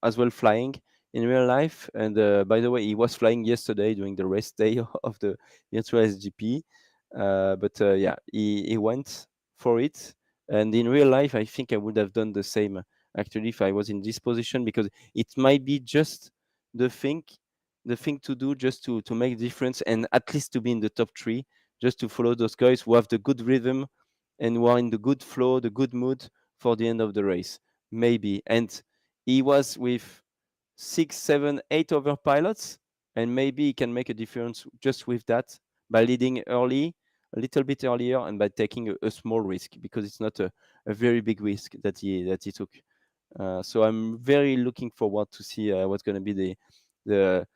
as well flying in real life. And by the way, he was flying yesterday during the rest day of the virtual SGP. But yeah, he went for it. And in real life, I think I would have done the same actually if I was in this position, because it might be just the thing to do, just to make difference, and at least to be in the top 3, just to follow those guys who have the good rhythm and who are in the good flow, the good mood for the end of the race. Maybe. And he was with 6, 7, 8 other pilots, and maybe he can make a difference just with that, by leading early, a little bit earlier, and by taking a small risk, because it's not a very big risk that he took. So I'm very looking forward to see what's going to be the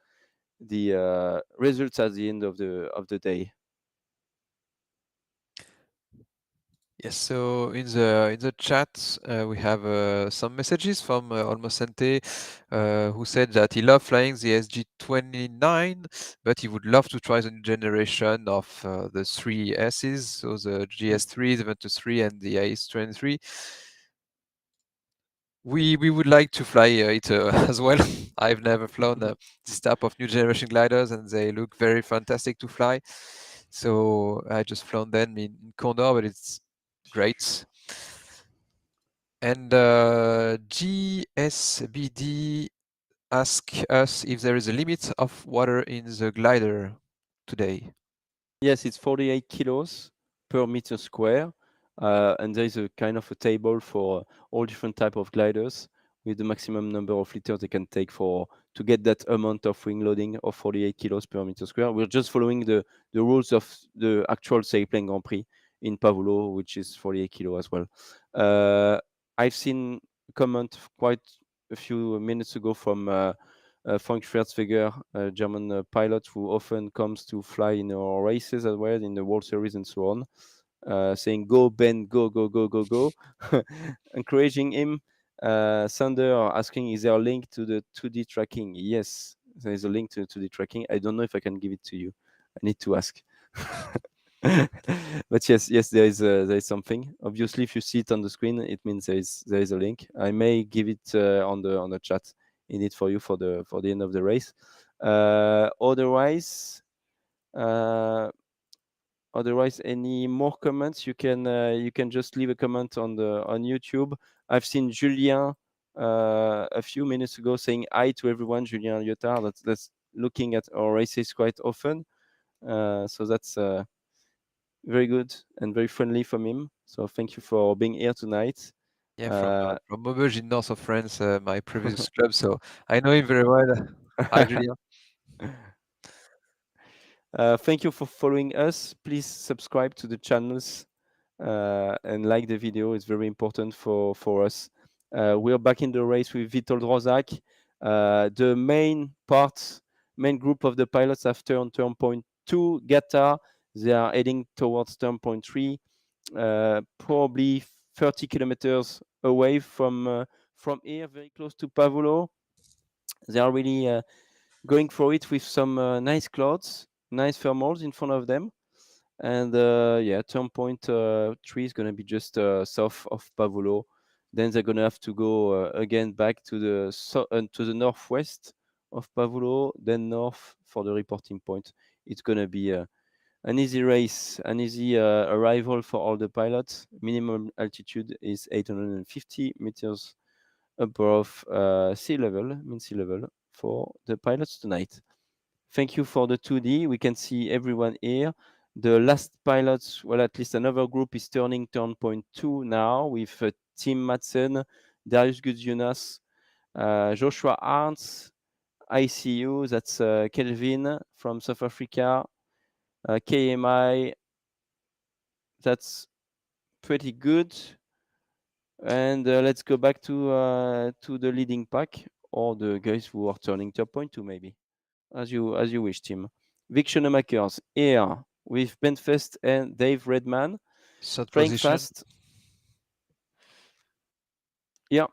results at the end of the day. Yes, so in the chat we have some messages from Olmosente, who said that he loved flying the SG29, but he would love to try the new generation of the 3 S's, so the GS3, the Ventus 3, and the AS23. We would like to fly it as well. I've never flown this type of new generation gliders, and they look very fantastic to fly. So I just flown them in Condor, but it's great. And GSBD asks us if there is a limit of water in the glider today. Yes, it's 48 kilos per meter square, and there is a kind of a table for all different type of gliders with the maximum number of liters they can take to get that amount of wing loading of 48 kilos per meter square. We're just following the rules of the actual Sailplane Grand Prix in Pavullo, which is 48 kilo as well. I've seen a comment quite a few minutes ago from Frank Schwerzweger, a German pilot who often comes to fly in our races as well, in the World Series and so on, saying, "Go, Ben, go, go, go, go, go," encouraging him. Sander asking, "Is there a link to the 2D tracking?" Yes, there is a link to the tracking. I don't know if I can give it to you. I need to ask. But yes, there is something. Obviously, if you see it on the screen, it means there is a link. I may give it on the chat in it for you for the end of the race. Otherwise, any more comments? You can just leave a comment on YouTube. I've seen Julien a few minutes ago saying hi to everyone. Julien Lyotard, that's looking at our races quite often. So that's very good and very friendly from him. So thank you for being here tonight. Yeah, from Maubeuge in north of France, my previous club. So I know him very well. Hi, Julien. Thank you for following us. Please subscribe to the channels and like the video. It's very important for us. We are back in the race with Witold Rozak. The main group of the pilots after on turn point 2, Gata, they are heading towards turn point 3, probably 30 kilometers away from here, very close to Pavullo. They are really going for it with some nice clouds, nice thermals in front of them. And turn point 3 is going to be just south of Pavullo. Then they're going to have to go again back to the northwest of Pavullo, then north for the reporting point. It's going to be an easy race, an easy arrival for all the pilots. Minimum altitude is 850 meters above mean sea level for the pilots tonight. Thank you for the 2D. We can see everyone here. The last pilots, well, at least another group is turning turn point 2 now with Tim Madsen, Darius Gudjonas, Joshua Arns, ICU, that's Kelvin from South Africa, KMI, that's pretty good. And let's go back to the leading pack, or the guys who are turning turn point 2 maybe. As you wish, Tim. Vic Schoenemakers here with Ben Fest and Dave Redman. Third Trying position. fast. Yeah.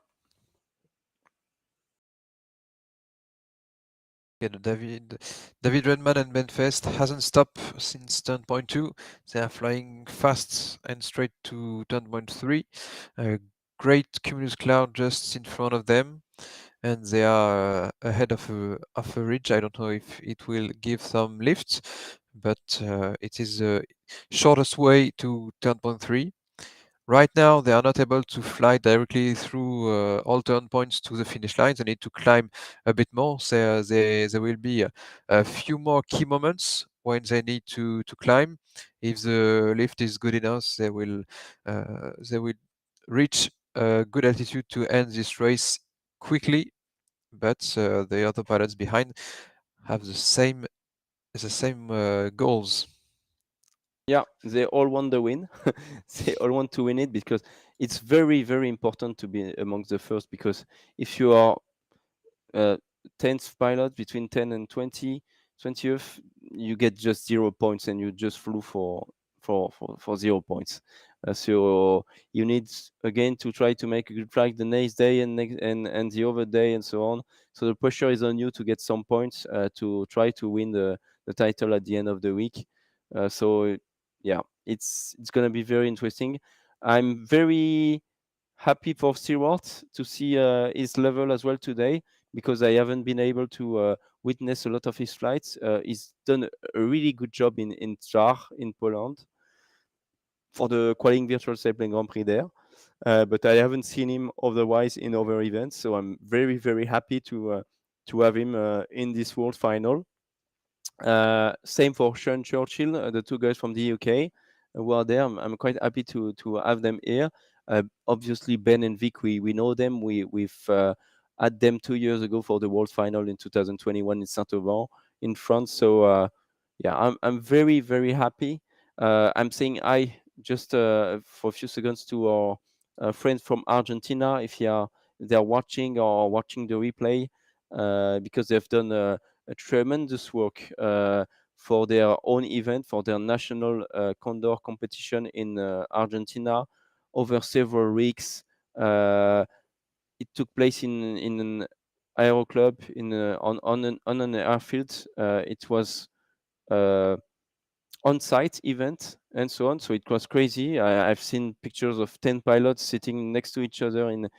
Yeah, David Redman and Ben Fest hasn't stopped since turn point 2. They are flying fast and straight to turn point 3. A great cumulus cloud just in front of them, and they are ahead of a ridge. I don't know if it will give some lift, but it is the shortest way to turn point 3. Right now, they are not able to fly directly through all turn points to the finish line. They need to climb a bit more. So there will be a few more key moments when they need to climb. If the lift is good enough, they will reach a good altitude to end this race quickly. But the other pilots behind have the same goals. Yeah, they all want the win. They all want to win it because it's very, very important to be amongst the first, because if you are 10th pilot between 10 and 20th, you get just 0 points and you just flew for 0 points. So you need again to try to make a good flight the next day and the other day and so on. So the pressure is on you to get some points to try to win the title at the end of the week. So yeah, it's going to be very interesting. I'm very happy for Stewart to see his level as well today, because I haven't been able to witness a lot of his flights. He's done a really good job in Czar in Poland for the qualifying virtual Sailplane Grand Prix there. But I haven't seen him otherwise in other events, so I'm very, very happy to to have him in this World Final. Same for Sean Churchill, the two guys from the UK who are there. I'm quite happy to have them here. Obviously, Ben and Vic, we know them. We've had them 2 years ago for the World Final in 2021 in Saint-Ouen in France. So yeah, I'm very, very happy. I'm saying I just for a few seconds to our friends from Argentina, if they're watching or watching the replay, because they've done a tremendous work for their own event, for their national Condor competition in Argentina over several weeks. It took place in an aero club on an airfield. It was on-site event and so on. So it was crazy. I've seen pictures of 10 pilots sitting next to each other in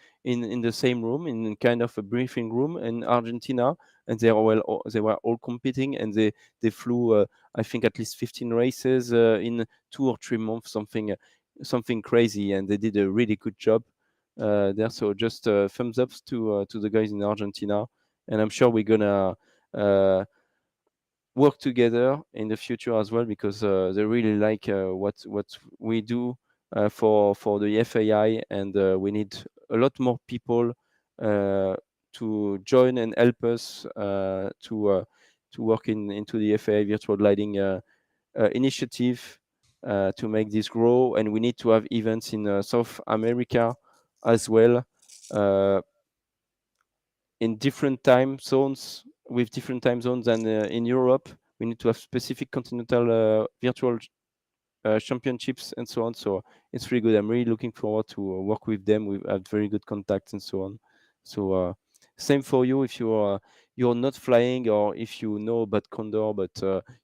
the same room, in kind of a briefing room in Argentina, and they were all competing, and they flew I think at least 15 races in 2 or 3 months, something crazy, and they did a really good job there. So just thumbs up to the guys in Argentina, and I'm sure we're gonna work together in the future as well, because they really like what we do for the FAI, and we need a lot more people to join and help us to work into the FAI virtual gliding initiative to make this grow. And we need to have events in South America as well, in different time zones, with different time zones than in Europe. We need to have specific continental virtual championships and so on. So it's really good. I'm really looking forward to work with them. We've had very good contacts and so on. So same for you. If you're not flying, or if you know about Condor but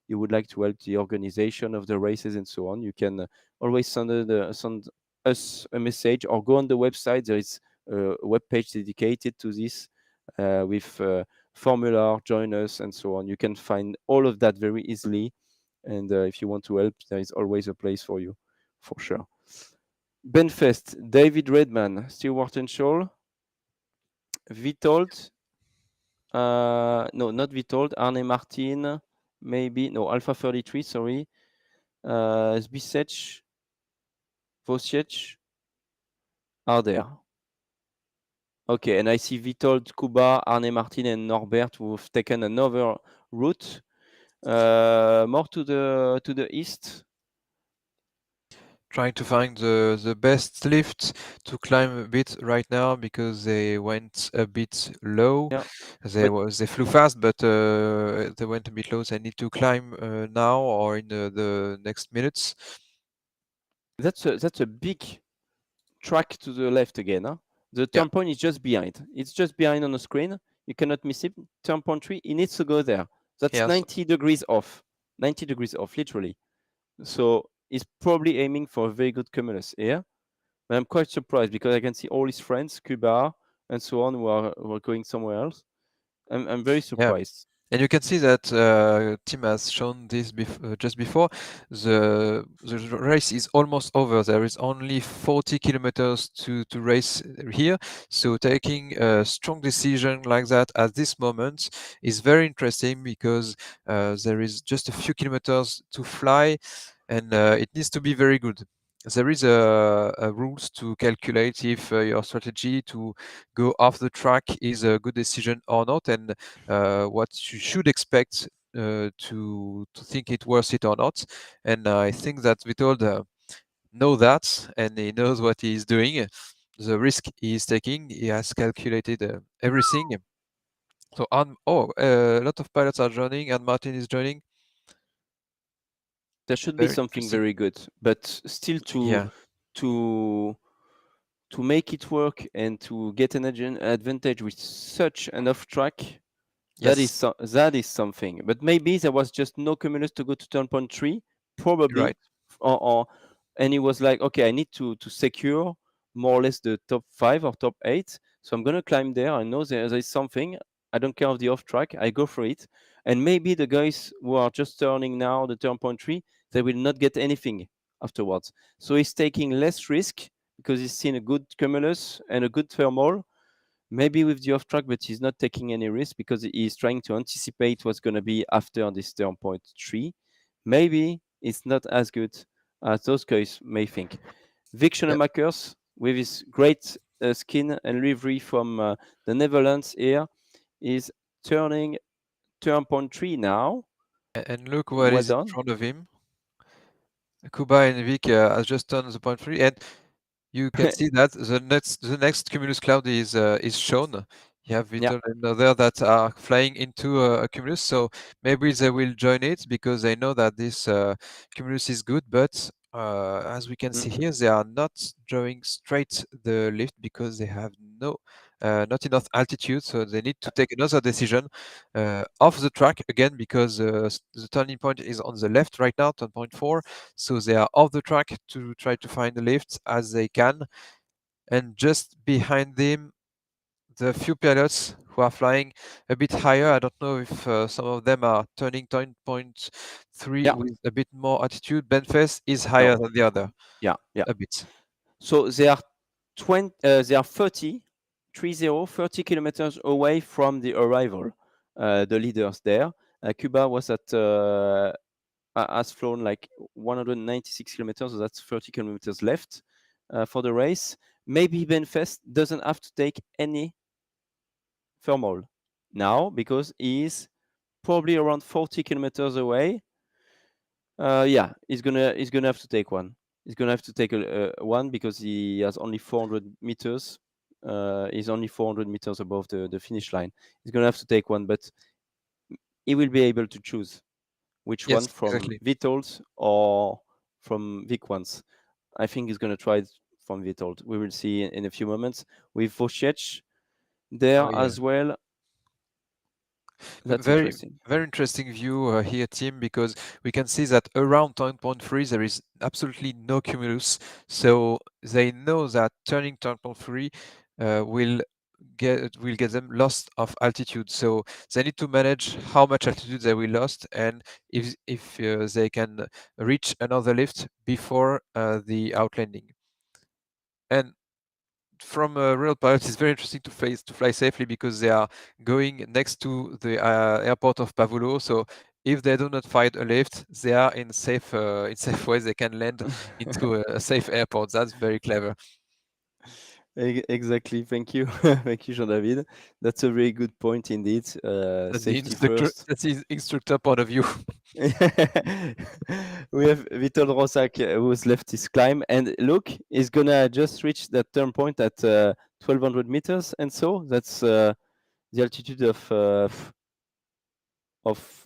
you would like to help the organization of the races and so on, you can always send us a message, or go on the website. There is a web page dedicated to this with formula, join us, and so on. You can find all of that very easily. And if you want to help, there is always a place for you, for sure. Benfest, David Redman, Stewart and Scholl, Vitold, no, not Vitold, Arne Martin, maybe, no, Alpha 33, sorry, Zbisec, Vosiec are there. Okay, and I see Vitold, Kuba, Arne Martin, and Norbert who've taken another route, more to the east. Trying to find the best lift to climb a bit right now, because they went a bit low. Yeah. They flew fast, but they went a bit low. They need to climb now or in the next minutes. That's a big track to the left again. Huh? The turn point is just behind. It's just behind on the screen. You cannot miss it. Turn point 3, it needs to go there. That's 90 degrees off. 90 degrees off, literally. So he's probably aiming for a very good cumulus here. But I'm quite surprised, because I can see all his friends, Cuba and so on, who are going somewhere else. I'm very surprised. And you can see that Tim has shown this just before. The race is almost over. There is only 40 kilometers to race here. So taking a strong decision like that at this moment is very interesting, because there is just a few kilometers to fly, and it needs to be very good. There is a rules to calculate if your strategy to go off the track is a good decision or not, and what you should expect to think it worth it or not. And I think that Vitold know that, and he knows what he is doing, the risk he is taking. He has calculated everything. So a lot of pilots are joining, and Martin is joining. There should be something very good, but still to make it work and to get an advantage with such an off track, that is something. But maybe there was just no cumulus to go to turn point 3, probably, right. And he was like, okay, I need to secure more or less the top 5 or top 8, so I'm gonna climb there. I know there is something. I don't care of the off track. I go for it. And maybe the guys who are just turning now the turn point 3, they will not get anything afterwards. So he's taking less risk, because he's seen a good cumulus and a good thermal. maybe with the off track, but he's not taking any risk because he's trying to anticipate what's going to be after this turn point 3. Maybe it's not as good as those guys may think. Vic Schoenemakers, with his great skin and livery from the Netherlands here, is turning turn point 3 now. And look what well is done. in front of him. Kuba and Vic has just turned the point 3, and you can see that the next cumulus cloud is shown. You have Vittel and other that are flying into a cumulus, so maybe they will join it because they know that this cumulus is good. But as we can see here, they are not drawing straight the lift because they have not enough altitude, so they need to take another decision off the track again because the turning point is on the left right now, turn point 4. So they are off the track to try to find the lift as they can. And just behind them, the few pilots who are flying a bit higher. I don't know if some of them are turning turn point 3 with a bit more altitude. Benfest is higher than the other. A bit. So they are 30 kilometers away from the arrival. The leaders there. Cuba was at has flown like 196 kilometers, so that's 30 kilometers left for the race. Maybe Benfest doesn't have to take any thermal now because he's probably around 40 kilometers away. Yeah, he's gonna have to take one. He's gonna have to take one because he has only 400 meters. He's only 400 meters above the finish line. He's gonna have to take one, but he will be able to choose which one from Vitol's or from Vic ones. I think he's gonna try it from Vitold. We will see in a few moments with Vosiec there as well. That's interesting. Very interesting view here, Tim, because we can see that around turn point 3 there is absolutely no cumulus. So they know that turning turn point 3 will get them lost of altitude. So they need to manage how much altitude they will lost, and if they can reach another lift before the outlanding. And from a real pilot, it's very interesting to fly safely because they are going next to the airport of Pavullo. So if they do not find a lift, they are in safe ways. They can land into a safe airport. That's very clever. Exactly. Thank you. Thank you, Jean-David. That's a very good point indeed. Safety first. That's the instructor point of view. We have Vitor Rosak who's left his climb, and look, he's gonna just reach that turn point at 1200 meters, and so that's the altitude of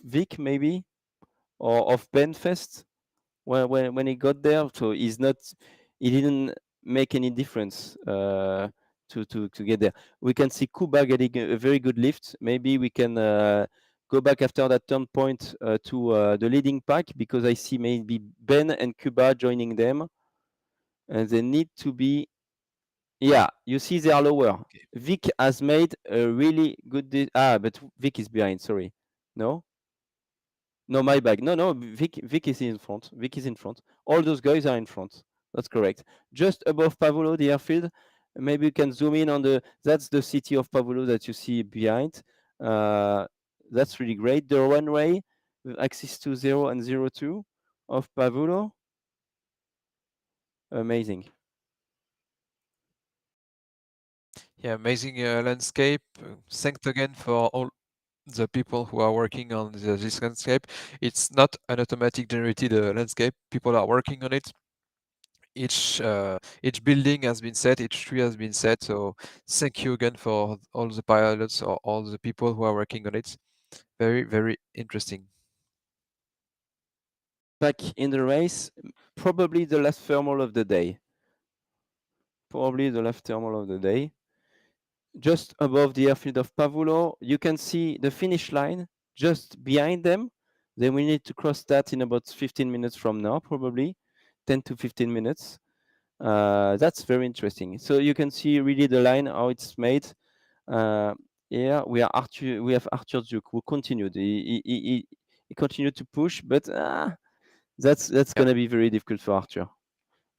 Vic maybe, or of Benfest when he got there. So he didn't make any difference to get there. We can see Kuba getting a very good lift. Maybe we can go back after that turn point to the leading pack because I see maybe Ben and Kuba joining them, and they need to be. Yeah, you see they are lower. Okay. Vic has made a really good. But Vic is behind. Sorry, no. No, my bag. No, Vic is in front. Vic is in front. All those guys are in front. That's correct. Just above Pavullo, the airfield. Maybe you can zoom in on that's the city of Pavullo that you see behind. That's really great. The runway with access to 0 and 02 of Pavullo. Amazing. Yeah, amazing landscape. Thanks again for all the people who are working on this landscape. It's not an automatic generated landscape. People are working on it. Each building has been set, each tree has been set. So thank you again for all the pilots or all the people who are working on it. Very, very interesting. Back in the race, probably the last thermal of the day. Just above the airfield of Pavullo, you can see the finish line just behind them. Then we need to cross that in about 15 minutes from now, probably 10 to 15 minutes. That's very interesting. So you can see really the line, how it's made. Yeah, we have Arthur Duke who continued. He continued to push, but that's going to be very difficult for Arthur.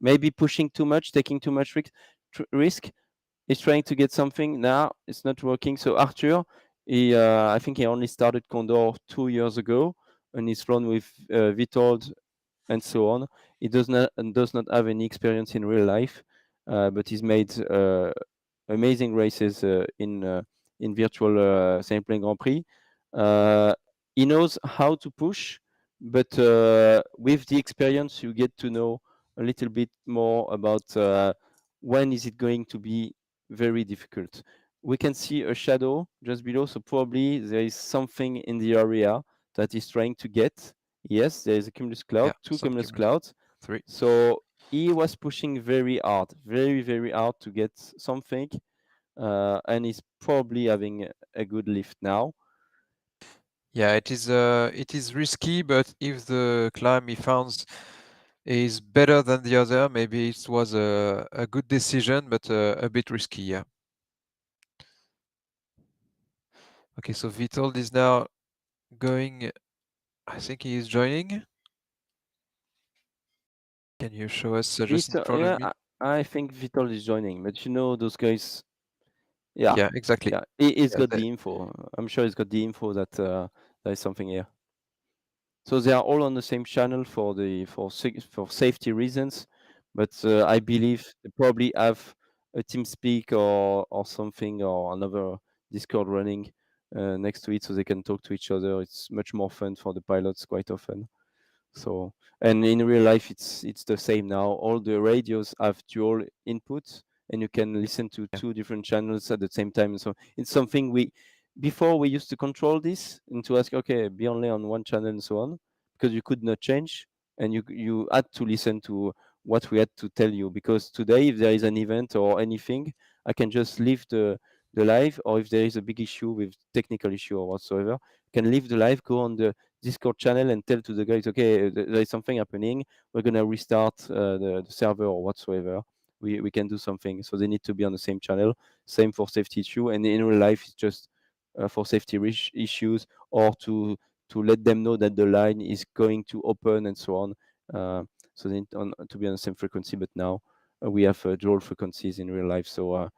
Maybe pushing too much, taking too much risk. He's trying to get something now. It's not working. So Arthur, I think he only started Condor 2 years ago, and he's flown with Vitold and so on. He does not have any experience in real life, but he's made amazing races in virtual Sailplane Grand Prix. He knows how to push, but with the experience, you get to know a little bit more about when is it going to be very difficult. We can see a shadow just below, so probably there is something in the area that is trying to get. Yes, there is a cumulus cloud, Yeah, two some cumulus cumulus. clouds. 3. So he was pushing very hard, very hard to get something, and he's probably having a good lift now. Yeah, it is risky, but if the climb he found is better than the other, maybe it was a good decision, but a bit risky, yeah. Okay, so Vitold is now going, I think he is joining. Can you show us just in front of me? I think Vitold is joining, but you know those guys. Yeah, Yeah, exactly. yeah, he's Yeah, got the info. I'm sure he's got the info that there is something here. So they are all on the same channel for safety reasons, but I believe they probably have a TeamSpeak or something or another Discord running next to it, so they can talk to each other. It's much more fun for the pilots quite often. So, and in real life, it's the same now. All the radios have dual input, and you can listen to two different channels at the same time. So it's something before we used to control this and to ask, okay, be only on one channel and so on, because you could not change, and you had to listen to what we had to tell you. Because today, if there is an event or anything, I can just leave the live, or if there is a big issue with technical issue or whatsoever, can leave the live, go on the Discord channel and tell to the guys, okay, there is something happening. We're gonna restart the server or whatsoever. We can do something. So they need to be on the same channel. Same for safety issue. And in real life, it's just for safety issues or to let them know that the line is going to open and so on. So they need to be on the same frequency. But now we have dual frequencies in real life, so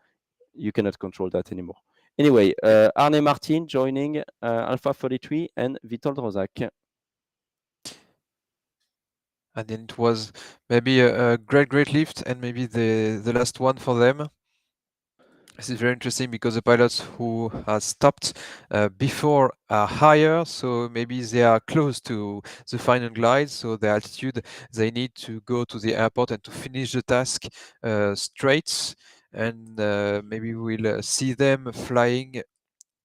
you cannot control that anymore. Anyway, Arne Martin joining Alpha 43 and Vitold Rozak. And then it was maybe a great lift, and maybe the last one for them. This is very interesting because the pilots who have stopped before are higher, so maybe they are close to the final glide, so the altitude they need to go to the airport and to finish the task straight, and maybe we'll see them flying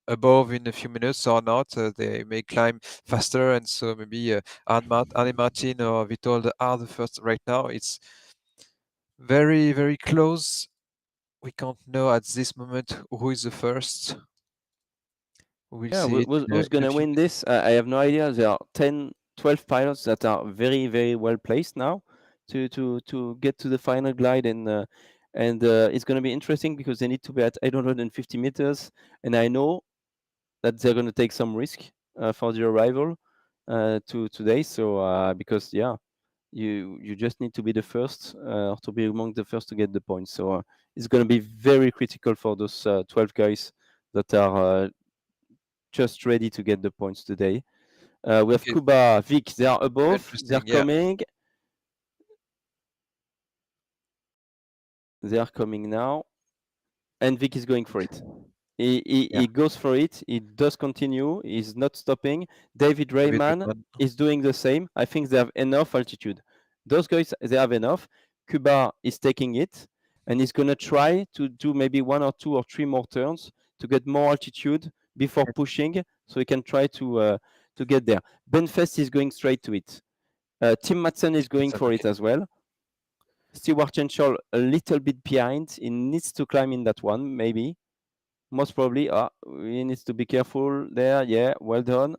above in a few minutes or not. They may climb faster, and so maybe Arne Martin or Vitold are the first right now. It's very close. We can't know at this moment who is the first. We'll see it who's in a gonna few win this? I have no idea. There are 10, 12 pilots that are very well placed now to get to the final glide, and it's gonna be interesting because they need to be at 850 meters, and I know that they're gonna take some risk for the arrival to today. So because you just need to be the first or to be among the first to get the points. So it's going to be very critical for those 12 guys that are just ready to get the points today. We have Kuba, Vic, they are above, they're coming. They are coming now, and Vic is going for it. He goes for it. He does continue. He's not stopping. David Rayman is doing the same. I think they have enough altitude. Those guys, they have enough. Kuba is taking it, and he's going to try to do maybe 1 or 2 or 3 more turns to get more altitude before pushing, so he can try to get there. Benfest is going straight to it. Tim Madsen is going for it as well. Stewart Henschel a little bit behind. He needs to climb in that one, maybe. Most probably. He needs to be careful there. Yeah, well done.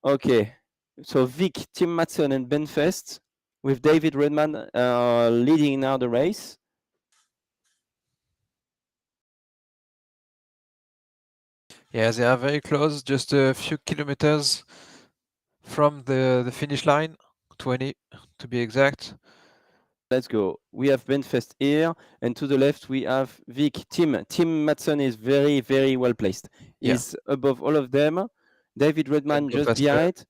Okay. So Vic, Tim Madsen, and Benfest with David Redman leading now the race. Yeah, they are very close, just a few kilometers from the finish line, 20 to be exact. Let's go. We have Benfest here, and to the left we have Vic. Tim Madsen is very, very well placed. Yeah. He's above all of them. David Redman Can go just faster. behind.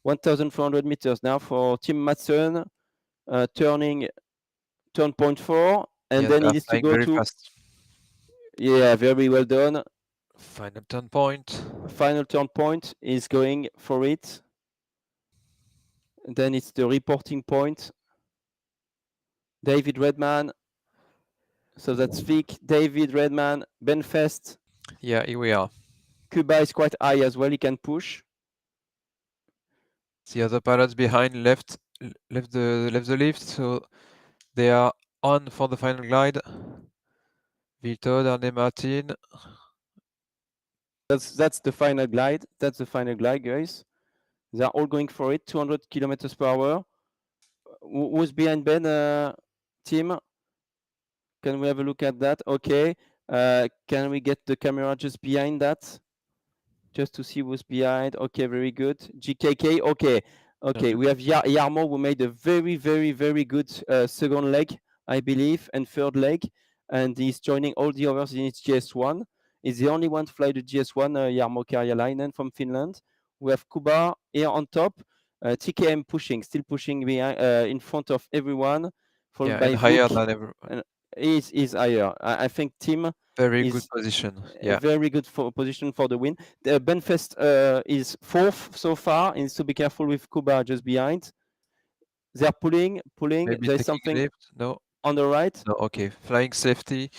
1,400 meters now for Tim Madsen, turn point 4, and Yeah, then they he are needs to flying go very to. fast. Yeah, very well done. Final turn point. Final turn point is going for it. And then it's the reporting point. David Redman. So that's Vic, David Redman, Benfest. Yeah, here we are. Cuba is quite high as well. He can push. The other pilots behind left the lift, so they are on for the final glide. Vito, Darnay Martin. That's the final glide. That's the final glide, guys. They are all going for it. 200 kilometers per hour. Who's behind Ben? Team? Can we have a look at that? Okay. Can we get the camera just behind that? Just to see who's behind. Okay, very good. GKK. Okay. Okay. We have Yarmo, who made a very, very, very good second leg, I believe, and third leg. And he's joining all the others in its GS1. He's the only one to fly the GS1, Jarmo Karjalainen from Finland. We have Kuba here on top. TKM pushing, still pushing behind, in front of everyone, followed by and higher Vic. than everyone. And is higher. I think Tim Very is good position. a Yeah. very good position for the win. The Benfest is 4th so far. He needs to be careful with Kuba just behind. They're pulling. Maybe There's taking something lift. No. on the right. No, okay. Flying safety,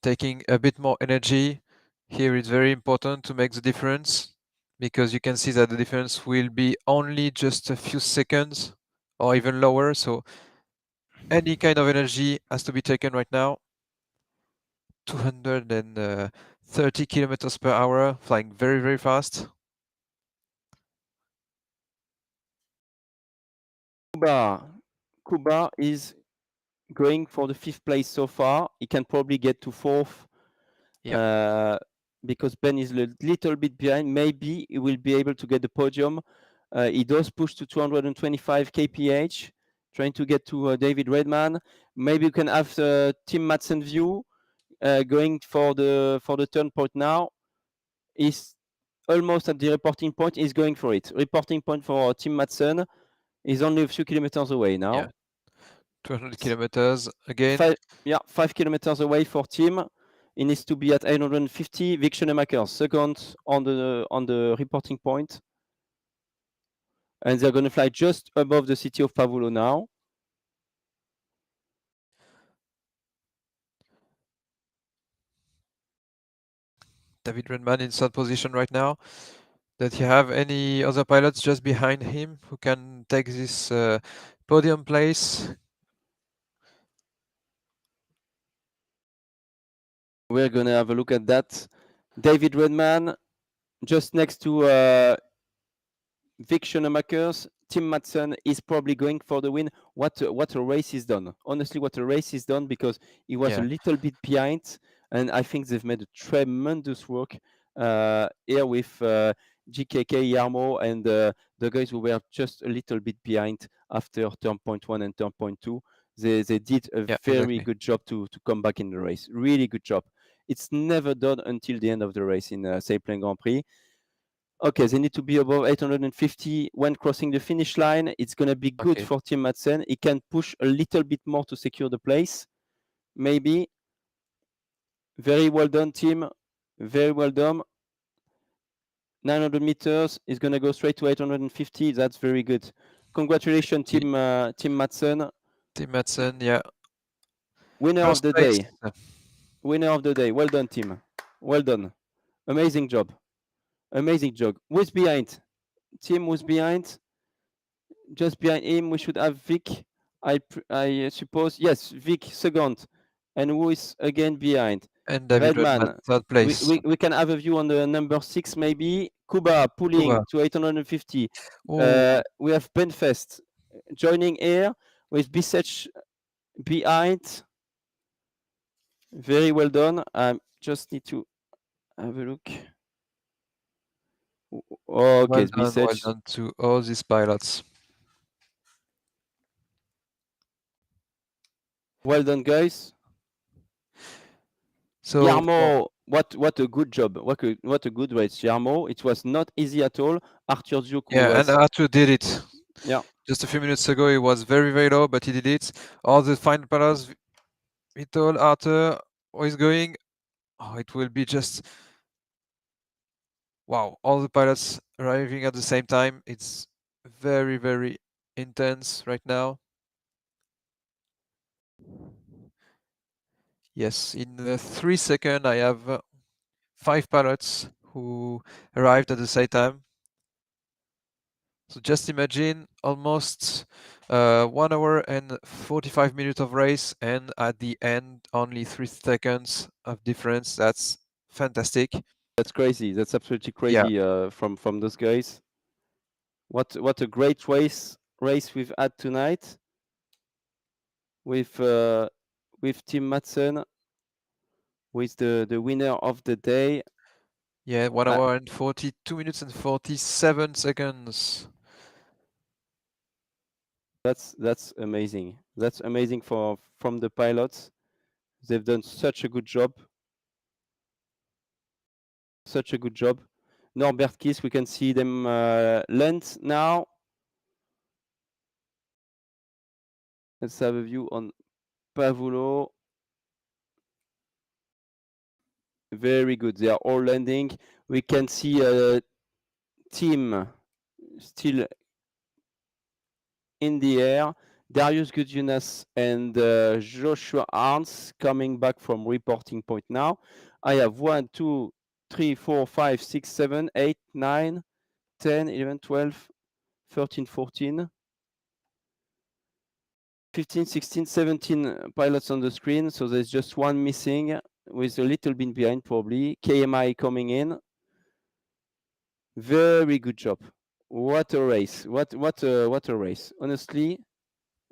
taking a bit more energy. Here it's very important to make the difference, because you can see that the difference will be only just a few seconds or even lower. So any kind of energy has to be taken right now. 230 kilometers per hour, flying very, very fast. Kuba is going for the 5th place so far. He can probably get to 4th. Because Ben is a little bit behind. Maybe he will be able to get the podium. He does push to 225 kph, trying to get to David Redman. Maybe you can have Tim Madsen view going for the turn point now. He's almost at the reporting point. He's going for it. Reporting point for Tim Madsen is only a few kilometers away now. Yeah. 200 kilometers again. 5 kilometers away for Tim. He needs to be at 850. Vic Schoenemaker second on the reporting point. And they're going to fly just above the city of Pavullo now. David Redman in third position right now. Does he have any other pilots just behind him who can take this podium place? We're going to have a look at that. David Redman just next to Vic Schoenemaker's. Tim Madsen is probably going for the win. What a race he's done. Honestly, what a race he's done, because he was a little bit behind, and I think they've made a tremendous work here with GKK, Yarmo, and the guys who were just a little bit behind after turn point 1 and turn point 2. They did a very good job to come back in the race. Really good job. It's never done until the end of the race in Sailplane Grand Prix. Okay, they need to be above 850 when crossing the finish line. It's going to be good for Tim Madsen. He can push a little bit more to secure the place, maybe. Very well done, Tim. Very well done. 900 meters is going to go straight to 850. That's very good. Congratulations, Tim Madsen. Tim Madsen, yeah. Winner of the day. Winner of the day. Well done, Tim. Well done. Amazing job. Amazing job. Who's behind? Tim was behind. Just behind him, we should have Vic. I suppose. Yes, Vic second. And who is again behind? And David Redman, third place. We can have a view on the number 6, maybe. Kuba pulling to 850. We have Benfest joining here with Bisech behind. Very well done. I just need to have a look. Okay, well done to all these pilots. Well done, guys. So Guillermo, what a good job. What a good race, Guillermo. It was not easy at all. Arthur Duke yeah, and was Arthur did it. yeah. Just a few minutes ago, it was very, very low, but he did it. All the final paddles, we told Arthur where he's going. Oh, it will be just wow. All the pilots arriving at the same time. It's very, very intense right now. Yes, in 3 seconds, I have 5 pilots who arrived at the same time. So just imagine almost 1 hour and 45 minutes of race, and at the end, only 3 seconds of difference. That's fantastic. That's crazy. That's absolutely Yeah. crazy from those guys. What a great race we've had tonight with Tim Madsen, with the winner of the day. Yeah, 1 hour and 42 minutes and 47 seconds. That's amazing. That's amazing from the pilots. They've done such a good job. Such a good job. Norbert Kiss, we can see them land now. Let's have a view on Pavullo. Very good. They are all landing. We can see a team still in the air. Darius Gudjunas and Joshua Arns coming back from reporting point now. I have 1, 2, 3, 4, 5, 6, 7, 8, 9, 10, 11, 12, 13, 14, 15, 16, 17 pilots on the screen. So there's just one missing with a little bit behind probably. KMI coming in. Very good job. What a race. What a race. Honestly,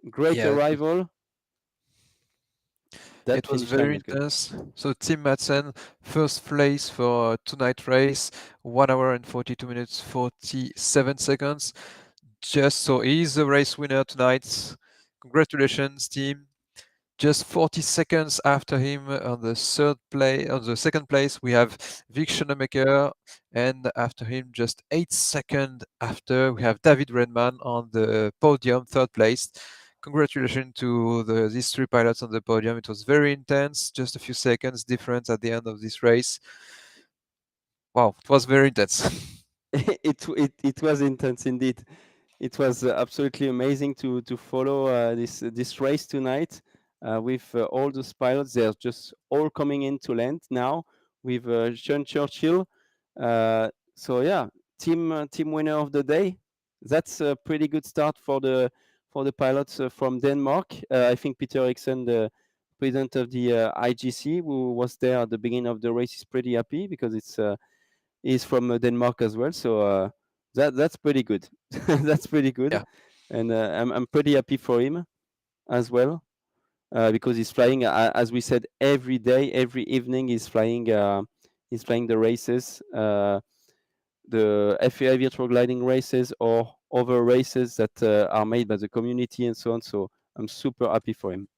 great arrival. That it was finish line very was good. intense. So Tim Madsen, first place for tonight race, 1 hour and 42 minutes 47 seconds. Just so he's the race winner tonight. Congratulations, team. Just 40 seconds after him on the second place, we have Vic Schoenemaker, and after him, just 8 seconds after, we have David Redman on the podium, third place. Congratulations to these 3 pilots on the podium. It was very intense, just a few seconds difference at the end of this race. Wow, it was very intense. it was intense indeed. It was absolutely amazing to follow this race tonight with all those pilots. They're just all coming in to land now with Sean Churchill. So yeah, team winner of the day. That's a pretty good start for the pilots from Denmark. I think Peter Eriksen, the president of the IGC, who was there at the beginning of the race, is pretty happy because he's from Denmark as well. So that's pretty good. That's pretty good. Yeah. And I'm pretty happy for him as well because he's flying, as we said, every day, every evening. He's flying the races, the FAI virtual gliding races or other races that are made by the community and so on. So I'm super happy for him.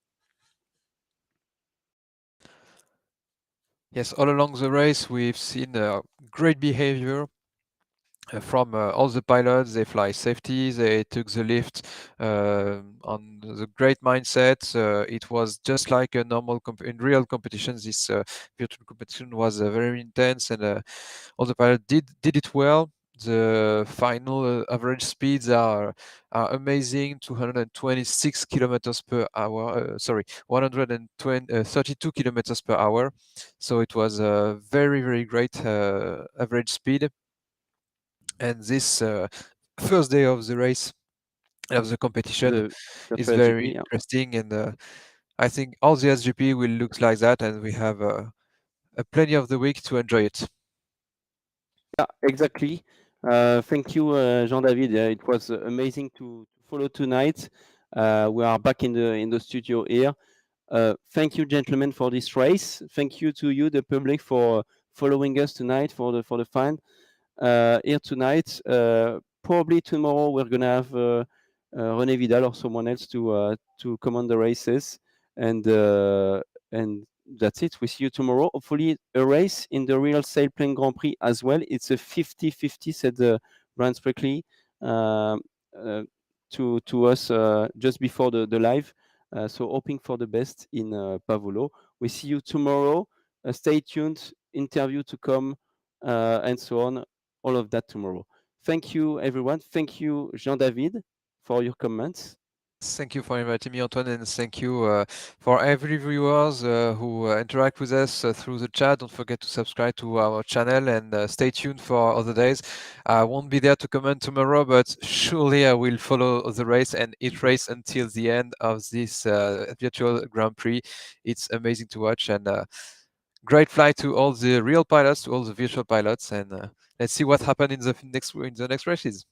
Yes, all along the race, we've seen great behavior from all the pilots. They fly safety, they took the lift on the great mindset. It was just like a normal in real competitions. This virtual competition was very intense, and all the pilots did it well. The final average speeds are amazing, 226 kilometers per hour. 132 kilometers per hour. So it was a very, very great average speed. And this first day of the race, of the competition, is very interesting. And I think all the SGP will look like that, and we have plenty of the week to enjoy it. Yeah, exactly. Thank you, Jean-David. It was amazing to follow tonight. We are back in the studio here. Thank you, gentlemen, for this race. Thank you to you, the public, for following us tonight for the fun here tonight. Probably tomorrow we're gonna have René Vidal or someone else to come on the races. and that's it. We see you tomorrow. Hopefully a race in the real Sailplane Grand Prix as well. It's a 50-50, said Brian Sprickley to us just before the live. So hoping for the best in Pavullo. We see you tomorrow. Stay tuned. Interview to come and so on. All of that tomorrow. Thank you, everyone. Thank you, Jean-David, for your comments. Thank you for inviting me, Antoine, and thank you for every viewers who interact with us through the chat. Don't forget to subscribe to our channel and stay tuned for other days. I won't be there to comment tomorrow, but surely I will follow the race and it race until the end of this virtual Grand Prix. It's amazing to watch, and great flight to all the real pilots, to all the virtual pilots, and let's see what happens in the next races.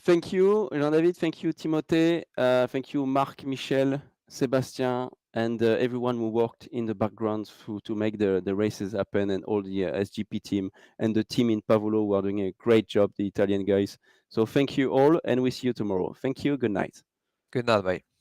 Thank you, Jean-David. Thank you, Timothée. Thank you, Marc, Michel, Sébastien, and everyone who worked in the background to make the races happen, and all the SGP team and the team in Pavullo who are doing a great job, the Italian guys. So thank you all, and we see you tomorrow. Thank you. Good night. Good night, bye.